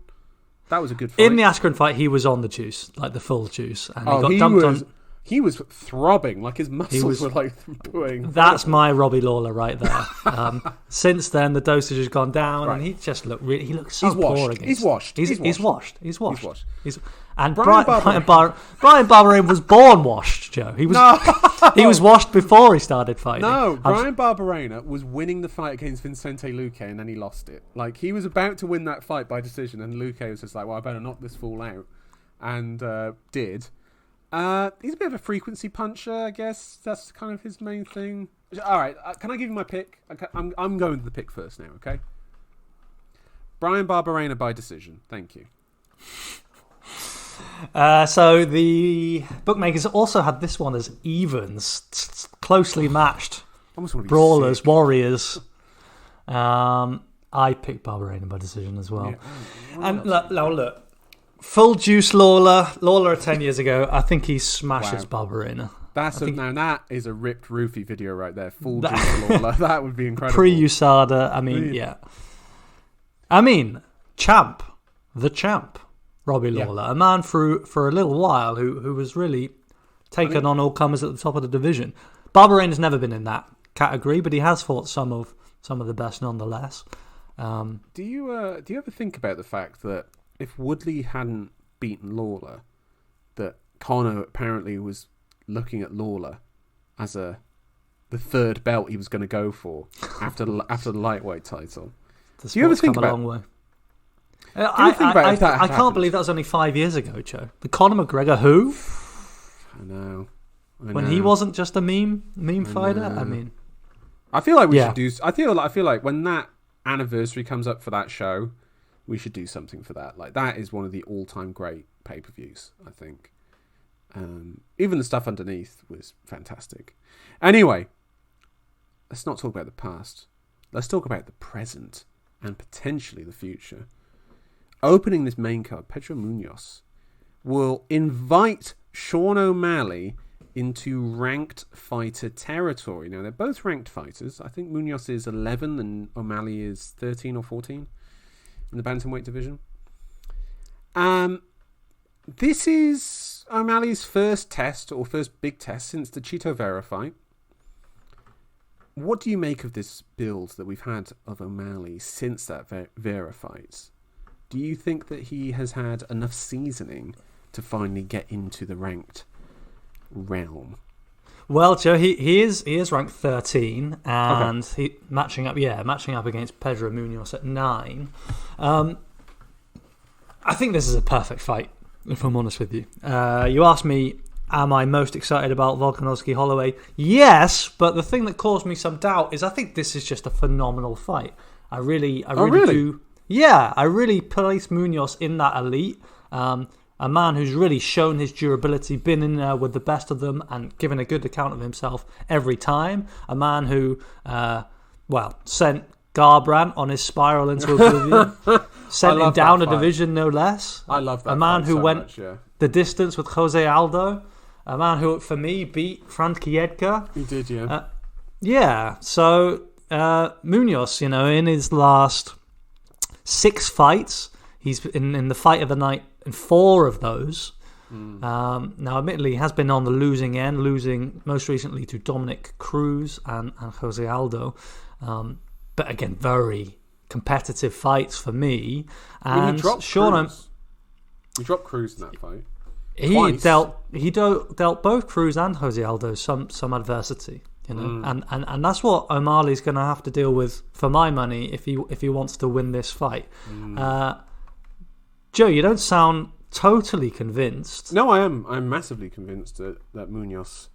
That was a good fight. In the Askren fight, he was on the juice, like the full juice. And he got dumped on. He was throbbing, like his muscles were like pooing. That's my Robbie Lawler right there. Since then, the dosage has gone down, and he just looked he looked so poor against. He's washed. He's washed. And Brian Barbarena was born washed, Joe. He was washed before he started fighting. No, Brian Barbarena was winning the fight against Vicente Luque, and then he lost it. Like, he was about to win that fight by decision, and Luque was just like, well, I better knock this fool out. And did. He's a bit of a frequency puncher, I guess. That's kind of his main thing. All right, can I give you my pick? I'm going to the pick first now, okay? Brian Barbarena by decision. Thank you. So the bookmakers also had this one as evens, closely matched. Brawlers, warriors. I picked Barbarena by decision as well. Yeah. And look. Full juice Lawler 10 years ago. I think he smashes Barbarena. That is a ripped roofie video right there. Full juice Lawler. That would be incredible. Pre-USADA. I mean, the champ, Robbie Lawler, a man for a little while who was really taken on all comers at the top of the division. Barbarena's never been in that category, but he has fought some of the best nonetheless. Do you ever think about the fact that if Woodley hadn't beaten Lawler, that Conor apparently was looking at Lawler as the third belt he was going to go for after the lightweight title? Do you ever think about? A long way. I can't believe that was only 5 years ago, Joe. The Conor McGregor who? I know. When he wasn't just a meme fighter. I mean, I feel like we should do. I feel like when that anniversary comes up for that show, we should do something for that. Like, that is one of the all-time great pay-per-views, I think. Even the stuff underneath was fantastic. Anyway, let's not talk about the past. Let's talk about the present and potentially the future. Opening this main card, Pedro Munhoz will invite Sean O'Malley into ranked fighter territory. Now, they're both ranked fighters. I think Munhoz is 11 and O'Malley is 13 or 14. In the bantamweight division. This is O'Malley's first test, or first big test, since the Chito Vera fight. What do you make of this build that we've had of O'Malley since that Vera fight? Do you think that he has had enough seasoning to finally get into the ranked realm? Well, Joe, he is ranked 13, and he matching up against Pedro Munhoz at 9. I think this is a perfect fight, if I'm honest with you. You asked me, am I most excited about Volkanovski Holloway? Yes, but the thing that caused me some doubt is I think this is just a phenomenal fight. I really do. Yeah, I really place Munhoz in that elite. A man who's really shown his durability, been in there with the best of them and given a good account of himself every time. A man who, sent Garbrandt on his spiral into oblivion. Sent him down a division, no less. I love that. A man who went much. the distance with Jose Aldo. A man who, for me, beat Frankie Edgar. He did, yeah. So Munhoz, in his last 6 fights, he's in the fight of the night in 4 of those. Now, admittedly, he has been on the losing end, losing most recently to Dominic Cruz and Jose Aldo. But again, very competitive fights for me. And Sean, He dropped Cruz in that fight. He dealt both Cruz and Jose Aldo some adversity, you know, and that's what O'Malley's going to have to deal with for my money if he wants to win this fight. Joe, you don't sound totally convinced. No, I am. I'm massively convinced that Munhoz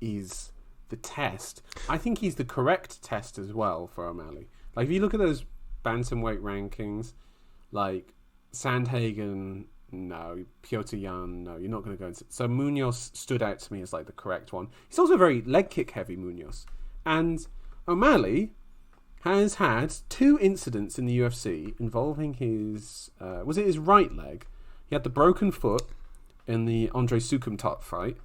is the test. I think he's the correct test as well for O'Malley. Like, if you look at those bantamweight rankings, like Sandhagen, no. Piotr Jan, no. You're not going to go into... So Munhoz stood out to me as like the correct one. He's also very leg kick heavy, Munhoz. And O'Malley has had 2 incidents in the UFC involving his... was it his right leg? He had the broken foot in the Andre Sukumtat fight.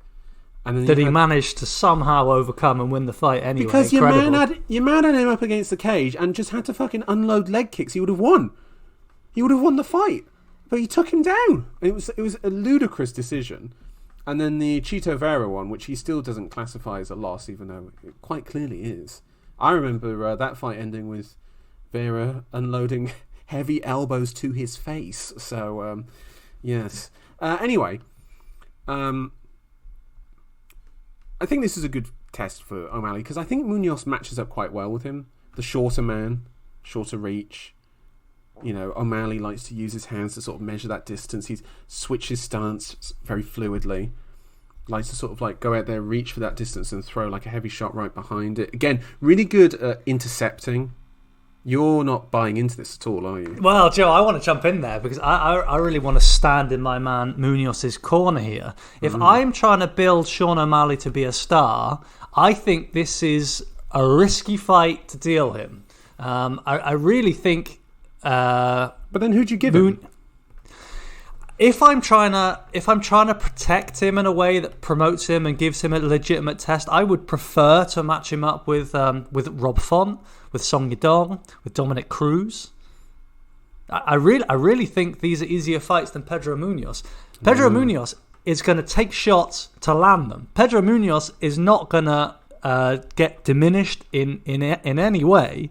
And then he managed to somehow overcome and win the fight anyway. Because your man had him up against the cage and just had to fucking unload leg kicks. He would have won. He would have won the fight. But he took him down. It was a ludicrous decision. And then the Chito Vera one, which he still doesn't classify as a loss, even though it quite clearly is. I remember that fight ending with Vera unloading heavy elbows to his face. So, yes. Anyway, I think this is a good test for O'Malley because I think Munhoz matches up quite well with him. The shorter man, shorter reach. You know, O'Malley likes to use his hands to sort of measure that distance. He switches stance very fluidly. Likes to sort of like go out there, reach for that distance and throw like a heavy shot right behind it. Again, really good at intercepting. You're not buying into this at all, are you? Well, Joe, I want to jump in there because I really want to stand in my man Munhoz's corner here. If I'm trying to build Sean O'Malley to be a star, I think this is a risky fight to deal him. I really think... but then who'd you give him? If I'm trying to protect him in a way that promotes him and gives him a legitimate test, I would prefer to match him up with Rob Font, with Song Yadong, with Dominic Cruz. I really think these are easier fights than Pedro Munhoz. Pedro Munhoz is going to take shots to land them. Pedro Munhoz is not going to get diminished in any way.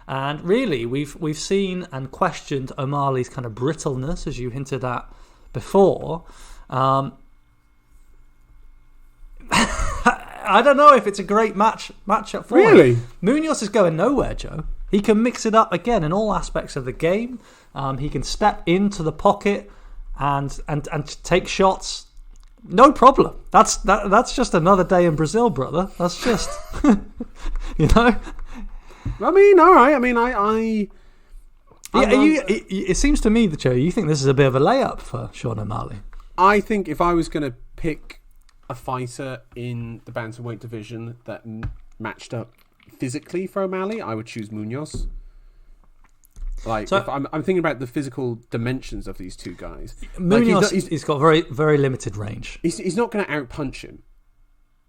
And really, we've seen and questioned O'Malley's kind of brittleness, as you hinted at before. I don't know if it's a great matchup for him. Munhoz is going nowhere, Joe. He can mix it up again in all aspects of the game. He can step into the pocket and take shots. No problem. That's just another day in Brazil, brother. That's just you know. I mean, all right. I mean, it seems to me that, Joe, you think this is a bit of a layup for Sean O'Malley. I think if I was going to pick a fighter in the bantamweight division that matched up physically for O'Malley, I would choose Munhoz. Like, so, if I'm thinking about the physical dimensions of these two guys. Munhoz, he's got very, very limited range. He's not going to outpunch him.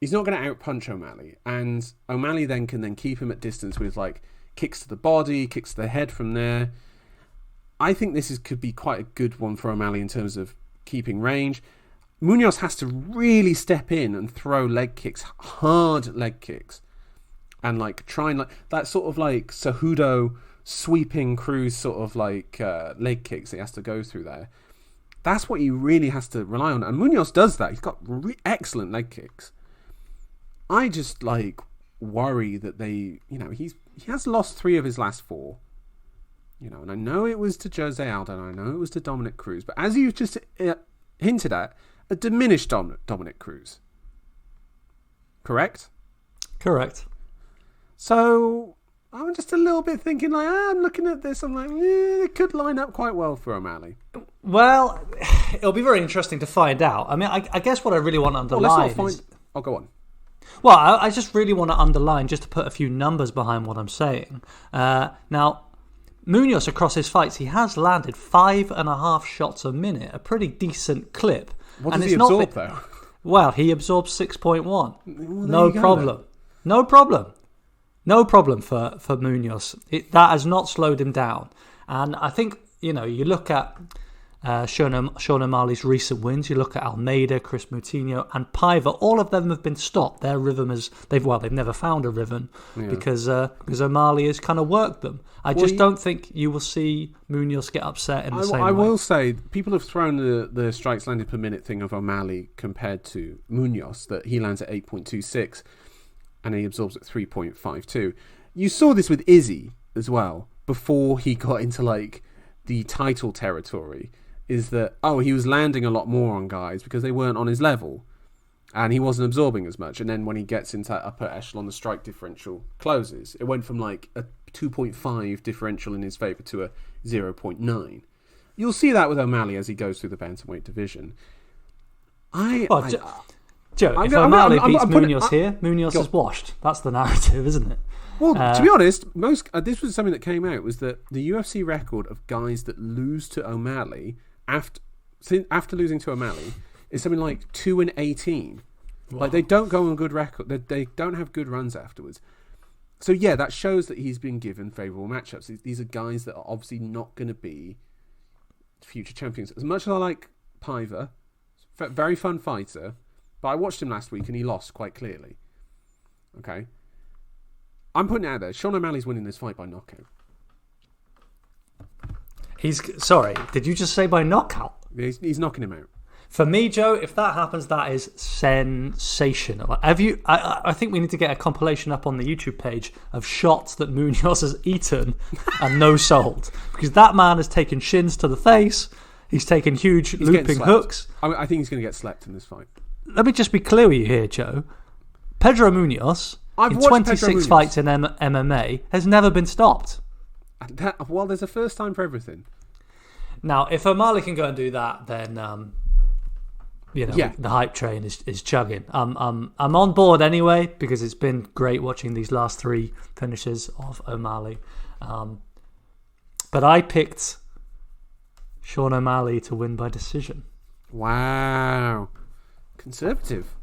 He's not going to outpunch O'Malley, and O'Malley then can keep him at distance with like kicks to the body, kicks to the head from there. I think this could be quite a good one for O'Malley in terms of keeping range. Munhoz has to really step in and throw leg kicks, hard leg kicks, and like try and like that sort of like Cejudo sweeping Cruz sort of like leg kicks he has to go through there. That's what he really has to rely on, and Munhoz does that. He's got excellent leg kicks. I just like worry that he has lost 3 of his last 4, and I know it was to Jose Aldo, and I know it was to Dominic Cruz, but as you just hinted at, a diminished Dominic Cruz. Correct. So I'm just a little bit thinking like, I'm looking at this, I'm like, it could line up quite well for O'Malley. Well, it'll be very interesting to find out. I mean, I guess what I really want to underline I'll go on. Well, I just really want to underline, just to put a few numbers behind what I'm saying. Now, Munhoz, across his fights, he has landed 5.5 shots a minute, a pretty decent clip. What does he absorb, though? Well, he absorbs 6.1. Well, no problem. No problem for Munhoz. That has not slowed him down. And I think, you look at Sean O'Malley's recent wins. You look at Almeida, Chris Moutinho, and Paiva. All of them have been stopped. Their rhythm they've never found a rhythm because O'Malley has kind of worked them. I just don't think you will see Munhoz get upset in the same way. I will say, people have thrown the strikes landed per minute thing of O'Malley compared to Munhoz, that he lands at 8.26 and he absorbs at 3.52. You saw this with Izzy as well, before he got into like the title territory, is that, he was landing a lot more on guys because they weren't on his level and he wasn't absorbing as much. And then when he gets into that upper echelon, the strike differential closes. It went from like a 2.5 differential in his favour to a 0.9. You'll see that with O'Malley as he goes through the bantamweight division. Joe, if O'Malley beats Munhoz here, Munhoz is washed. That's the narrative, isn't it? Well, to be honest, this was something that came out, was that the UFC record of guys that lose to O'Malley after losing to O'Malley is something like 2-18. Wow. Like, they don't go on good record. They don't have good runs afterwards. So yeah, that shows that he's been given favourable matchups. These are guys that are obviously not going to be future champions. As much as I like Paiva, very fun fighter, but I watched him last week and he lost quite clearly. Okay. I'm putting it out there. Sean O'Malley's winning this fight by knockout. Sorry, did you just say by knockout? He's knocking him out. For me, Joe, if that happens, that is sensational. I think we need to get a compilation up on the YouTube page of shots that Munhoz has eaten and no sold. Because that man has taken shins to the face. He's taken huge looping hooks. I think he's going to get slept in this fight. Let me just be clear with you here, Joe. Pedro Munhoz, in 26 fights in MMA, has never been stopped. There's a first time for everything. Now, if O'Malley can go and do that, then the hype train is chugging. I'm on board anyway, because it's been great watching these last three finishes of O'Malley. But I picked Sean O'Malley to win by decision. Wow. Conservative.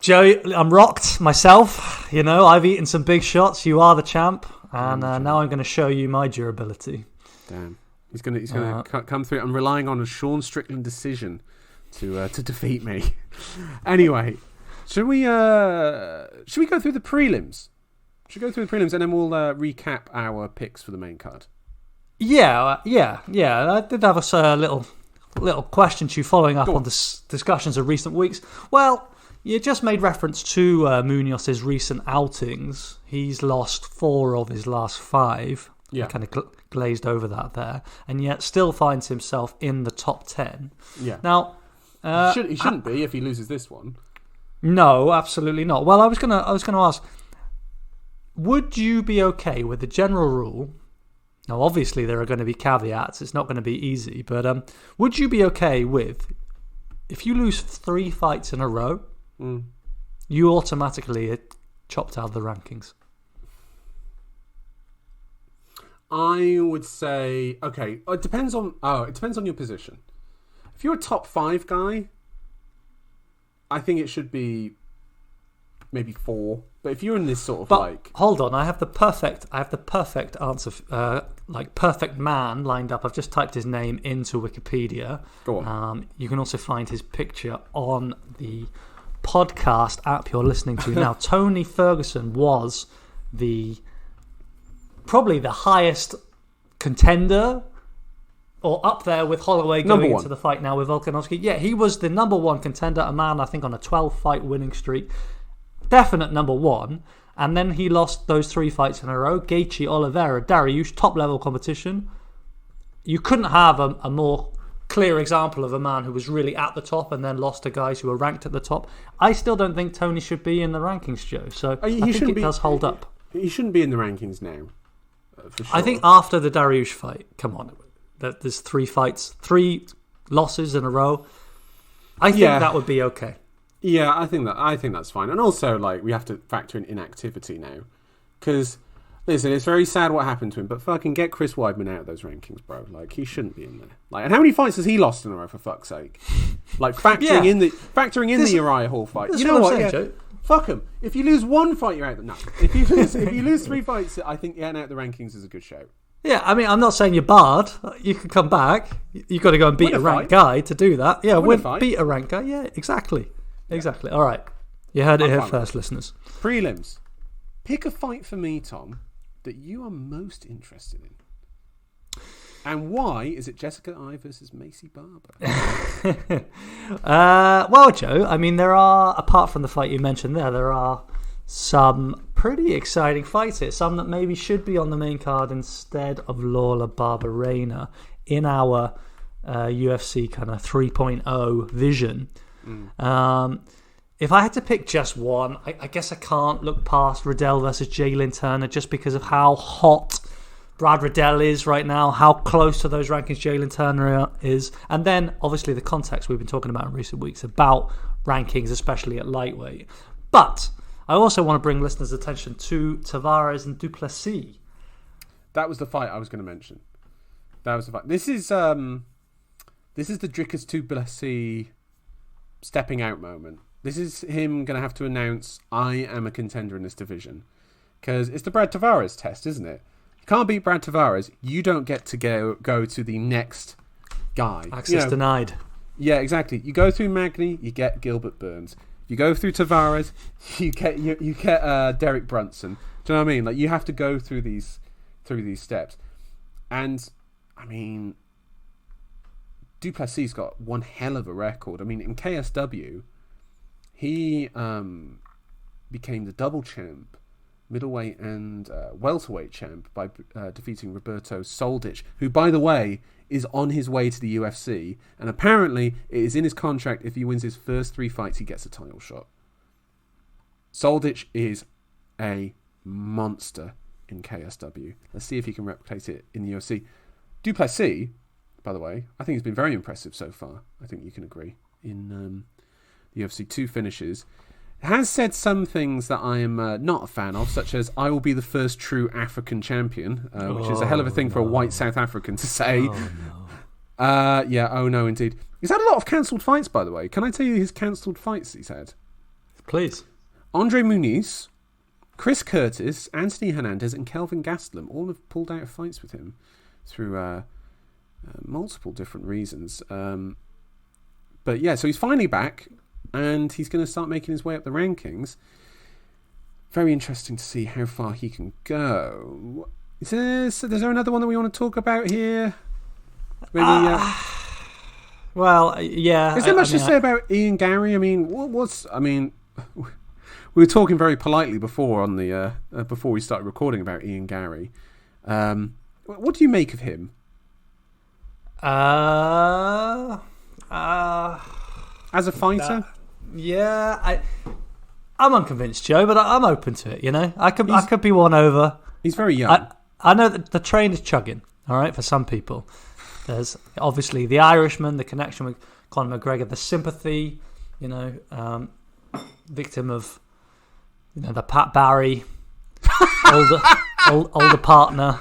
Joe, I'm rocked myself. I've eaten some big shots. You are the champ. And now I'm going to show you my durability. Damn. He's going to come through. I'm relying on a Sean Strickland decision to defeat me. Anyway, should we go through the prelims? Should we go through the prelims and then we'll recap our picks for the main card? Yeah. I did have a little question to you following up on discussions of recent weeks. Well, you just made reference to Munhoz's recent outings. He's lost 4 of his last 5. Yeah. Kind of glazed over that there, and yet still finds himself in the top 10. Yeah. Now, he shouldn't be if he loses this one. No, absolutely not. Well, I was gonna ask, would you be okay with the general rule? Now, obviously, there are going to be caveats. It's not going to be easy, but would you be okay with, if you lose 3 fights in a row, you automatically are chopped out of the rankings? I would say, okay, it depends on your position. If you're a top 5 guy, I think it should be maybe 4. But if you're in this sort of hold on, I have the perfect answer, perfect man lined up. I've just typed his name into Wikipedia. Go on. You can also find his picture on the podcast app you're listening to now. Tony Ferguson was probably the highest contender, or up there with Holloway going into the fight now with Volkonovsky. Yeah, he was the number 1 contender, a man I think on a 12-fight winning streak. Definite number 1. And then he lost those 3 fights in a row. Gaethje, Oliveira, Dariush, top-level competition. You couldn't have a more clear example of a man who was really at the top and then lost to guys who were ranked at the top. I still don't think Tony should be in the rankins, Joe. So I think it does hold up. He shouldn't be in the rankings now. For sure. I think after the Dariush fight, come on, there's 3 fights, 3 losses in a row. I think that would be okay. Yeah, I think that's fine. And also, we have to factor in inactivity now, because listen, it's very sad what happened to him, but fucking get Chris Weidman out of those rankings, bro. He shouldn't be in there. And how many fights has he lost in a row, for fuck's sake? Factoring in the Uriah Hall fight. You know what? Saying, fuck him. If you lose 1 fight, you're out. No. If you lose 3 fights, I think getting out the rankings is a good show. Yeah, I mean, I'm not saying you're barred. You can come back. You've got to go and beat a ranked guy to do that. Yeah, beat a ranked guy. Yeah, exactly. Exactly. All right. You heard it here first, listeners. Prelims. Pick a fight for me, Tom, that you are most interested in. And why is it Jessica Eye versus Macy Barber? Well, Joe, I mean, there are, apart from the fight you mentioned there are some pretty exciting fights here. Some that maybe should be on the main card instead of Lawler Barbarena in our UFC kind of 3.0 vision. If I had to pick just one, I guess I can't look past Riddell versus Jaylen Turner just because of how hot Brad Riddell is right now, how close to those rankings Jaylen Turner is, and then obviously the context we've been talking about in recent weeks about rankings, especially at lightweight. But I also want to bring listeners' attention to Tavares and Duplessis. That was the fight I was going to mention. That was the fight. This is the Dricus Duplessis stepping out moment. This is him going to have to announce, I am a contender in this division. Because it's the Brad Tavares test, isn't it? You can't beat Brad Tavares. You don't get to go to the next guy. Access denied. Yeah, exactly. You go through Magny, you get Gilbert Burns. You go through Tavares, you get Derek Brunson. Do you know what I mean? Like, you have to go through these steps. And I mean, Duplessis got one hell of a record. I mean, in KSW, he became the double champ, middleweight and welterweight champ by defeating Roberto Soldic, who, by the way, is on his way to the UFC, and apparently it is in his contract if he wins his first 3 fights he gets a title shot. Soldic is a monster in KSW. Let's see if he can replicate it in the UFC. Duplessis, by the way, I think he's been very impressive so far. I think you can agree. In the UFC 2 finishes, has said some things that I am not a fan of, such as I will be the first true African champion, which is a hell of a thing for a white South African to say. Oh no, indeed. He's had a lot of cancelled fights, by the way. Can I tell you his cancelled fights he's had? Please. Andre Muniz, Chris Curtis, Anthony Hernandez, and Kelvin Gastelum all have pulled out of fights with him through multiple different reasons. But yeah, so he's finally back, and he's going to start making his way up the rankings. Very interesting to see how far he can go. Is there another one that we want to talk about here? Maybe. Well, yeah. Is there much to say about Ian Gary? I mean, we were talking very politely before on the before we started recording about Ian Gary. What do you make of him? As a fighter? I'm unconvinced, Joe, but I'm open to it. You know, I could be won over. He's very young. I know that the train is chugging. All right, for some people, there's obviously the Irishman, the connection with Conor McGregor, the sympathy. You know, victim of the Pat Barry older partner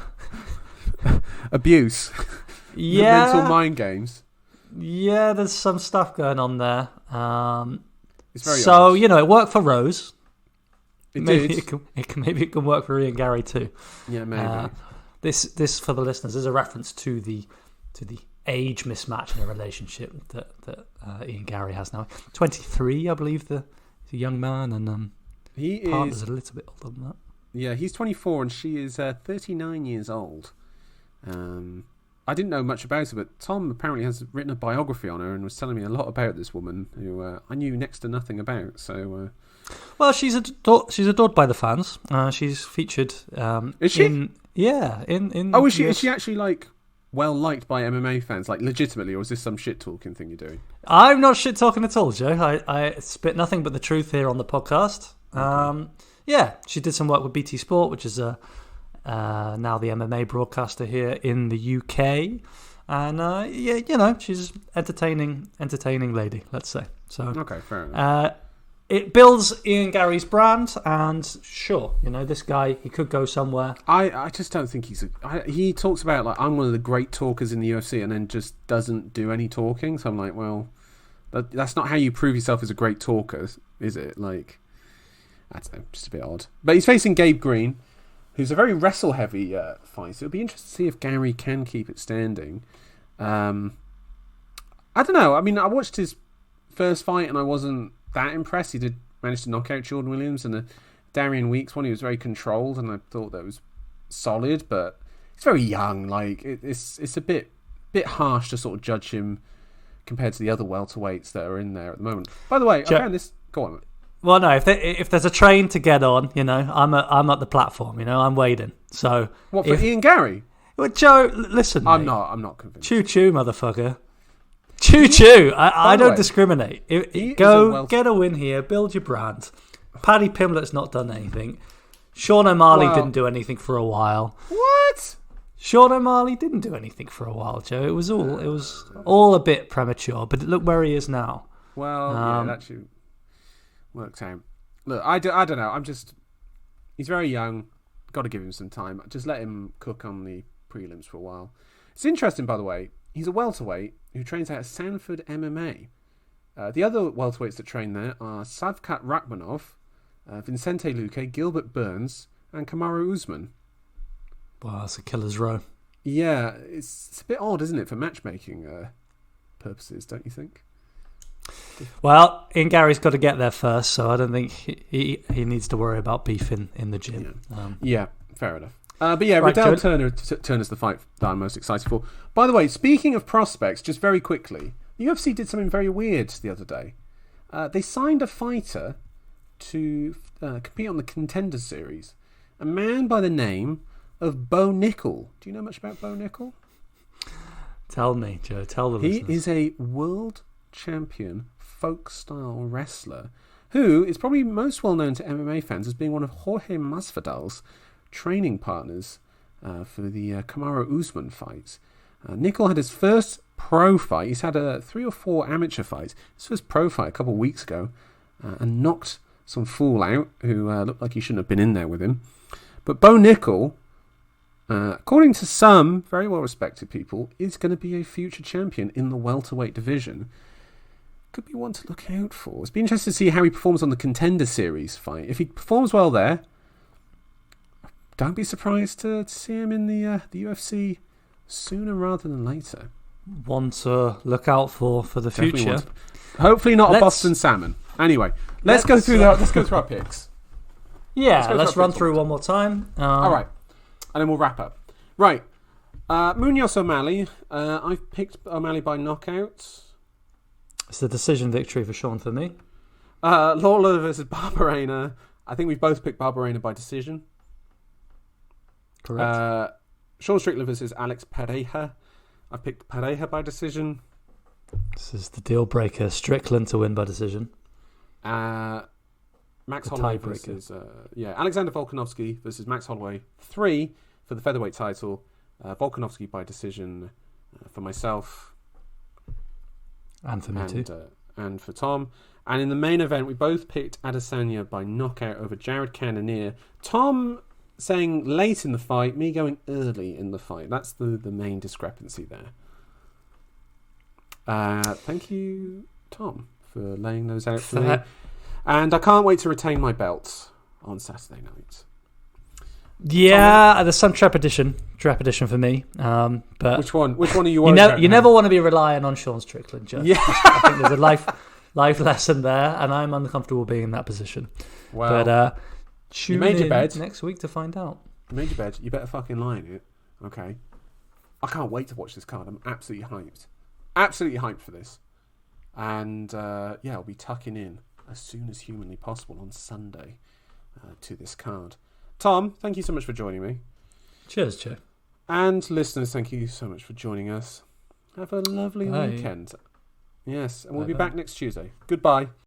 abuse. Yeah, mental mind games. Yeah, there's some stuff going on there. It's very so honest. It worked for Rose. Maybe it can work for Ian Gary too. Yeah, maybe. This for the listeners is a reference to the age mismatch in a relationship that Ian Gary has now. 23, I believe, he's a young man, and partner's a little bit older than that. Yeah, he's 24 and she is 39 years old. I didn't know much about her, but Tom apparently has written a biography on her and was telling me a lot about this woman who I knew next to nothing about. So, well, she's adored by the fans. She's featured. Is she? In. Oh, is she? Is she actually well liked by MMA fans, legitimately, or is this some shit talking thing you're doing? I'm not shit talking at all, Joe. I spit nothing but the truth here on the podcast. Okay. She did some work with BT Sport, which is now the MMA broadcaster here in the UK, and she's entertaining lady, let's say. So okay, fair enough. It builds Ian Gary's brand, and sure, this guy, he could go somewhere. I just don't think he talks about I'm one of the great talkers in the UFC, and then just doesn't do any talking. So I'm like, well, that's not how you prove yourself as a great talker, is it? I don't know, just a bit odd. But he's facing Gabe Green, who's a very wrestle-heavy fighter. It'll be interesting to see if Gary can keep it standing. I don't know. I mean, I watched his first fight and I wasn't that impressed. He did manage to knock out Jordan Williams, and the Darian Weeks one, he was very controlled, and I thought that was solid, but he's very young. Like it's a bit harsh to sort of judge him compared to the other welterweights that are in there at the moment. By the way, I found this. Go on. Well, no. If there's a train to get on, I'm at the platform. I'm waiting. So what for Ian Gary? Well, Joe, listen. I'm not convinced. Choo choo, motherfucker. Choo choo. I don't discriminate. Go get a win here. Build your brand. Paddy Pimblett's not done anything. Sean O'Malley didn't do anything for a while. What? Sean O'Malley didn't do anything for a while, Joe. It was all a bit premature, but look where he is now. Well, yeah, it actually worked out. Look, I don't know. He's very young. Got to give him some time. Just let him cook on the prelims for a while. It's interesting, by the way. He's a welterweight who trains out at Sanford MMA. The other welterweights that train there are Savkat Rakhmonov, Vincente Luque, Gilbert Burns, and Kamaru Usman. Wow, that's a killer's row. Yeah, it's a bit odd, isn't it, for matchmaking purposes, don't you think? Well, Ian Gary's got to get there first, so I don't think he needs to worry about beefing in the gym. Yeah, fair enough. But yeah, right, Riddell Turner's the fight that I'm most excited for. By the way, speaking of prospects, just very quickly, the UFC did something very weird the other day. They signed a fighter to compete on the Contender Series. A man by the name of Bo Nickel. Do you know much about Bo Nickel? Tell me, Joe. Tell the listeners. He is a world champion folk-style wrestler who is probably most well known to MMA fans as being one of Jorge Masvidal's training partners for the Kamaru Usman fights. Nickel had his first pro fight. He's had 3 or 4 amateur fights. His first pro fight a couple of weeks ago and knocked some fool out who looked like he shouldn't have been in there with him. But Bo Nickel, according to some very well-respected people, is going to be a future champion in the welterweight division. Could be one to look out for. It's been interesting to see how he performs on the Contender Series fight. If he performs well there, don't be surprised to see him in the UFC sooner rather than later. One to look out for the future. Hopefully not a Boston Salmon. Anyway, let's go through our picks. Yeah, let's run through one more time. All right, and then we'll wrap up. Right, Munhoz O'Malley. I've picked O'Malley by knockout. It's a decision victory for Sean for me. Lawler versus Barbarena. I think we've both picked Barbarena by decision. Correct. Sean Strickland versus Alex Pareja. I picked Pareja by decision. This is the deal breaker. Strickland to win by decision. Max Holloway versus Alexander Volkonovsky versus Max Holloway. 3 for the featherweight title. Volkanovski by decision for myself. And for me too. And for Tom. And in the main event, we both picked Adesanya by knockout over Jared Cannonier. Tom saying late in the fight, me going early in the fight. That's the main discrepancy there. Thank you, Tom, for laying those out for me. And I can't wait to retain my belt on Saturday night. Yeah, Tom, there's some trepidation for me. But which one are you worried about? You never want to be relying on Sean Strickland, Joe. Yeah. I think there's a life lesson there, and I'm uncomfortable being in that position. Well, but you made your bed next week to find out. You made your bed. You better fucking lie in it. Okay. I can't wait to watch this card. I'm absolutely hyped. Absolutely hyped for this. And I'll be tucking in as soon as humanly possible on Sunday to this card. Tom, thank you so much for joining me. Cheers, Joe. And listeners, thank you so much for joining us. Have a lovely weekend. Yes, and we'll be back next Tuesday. Goodbye.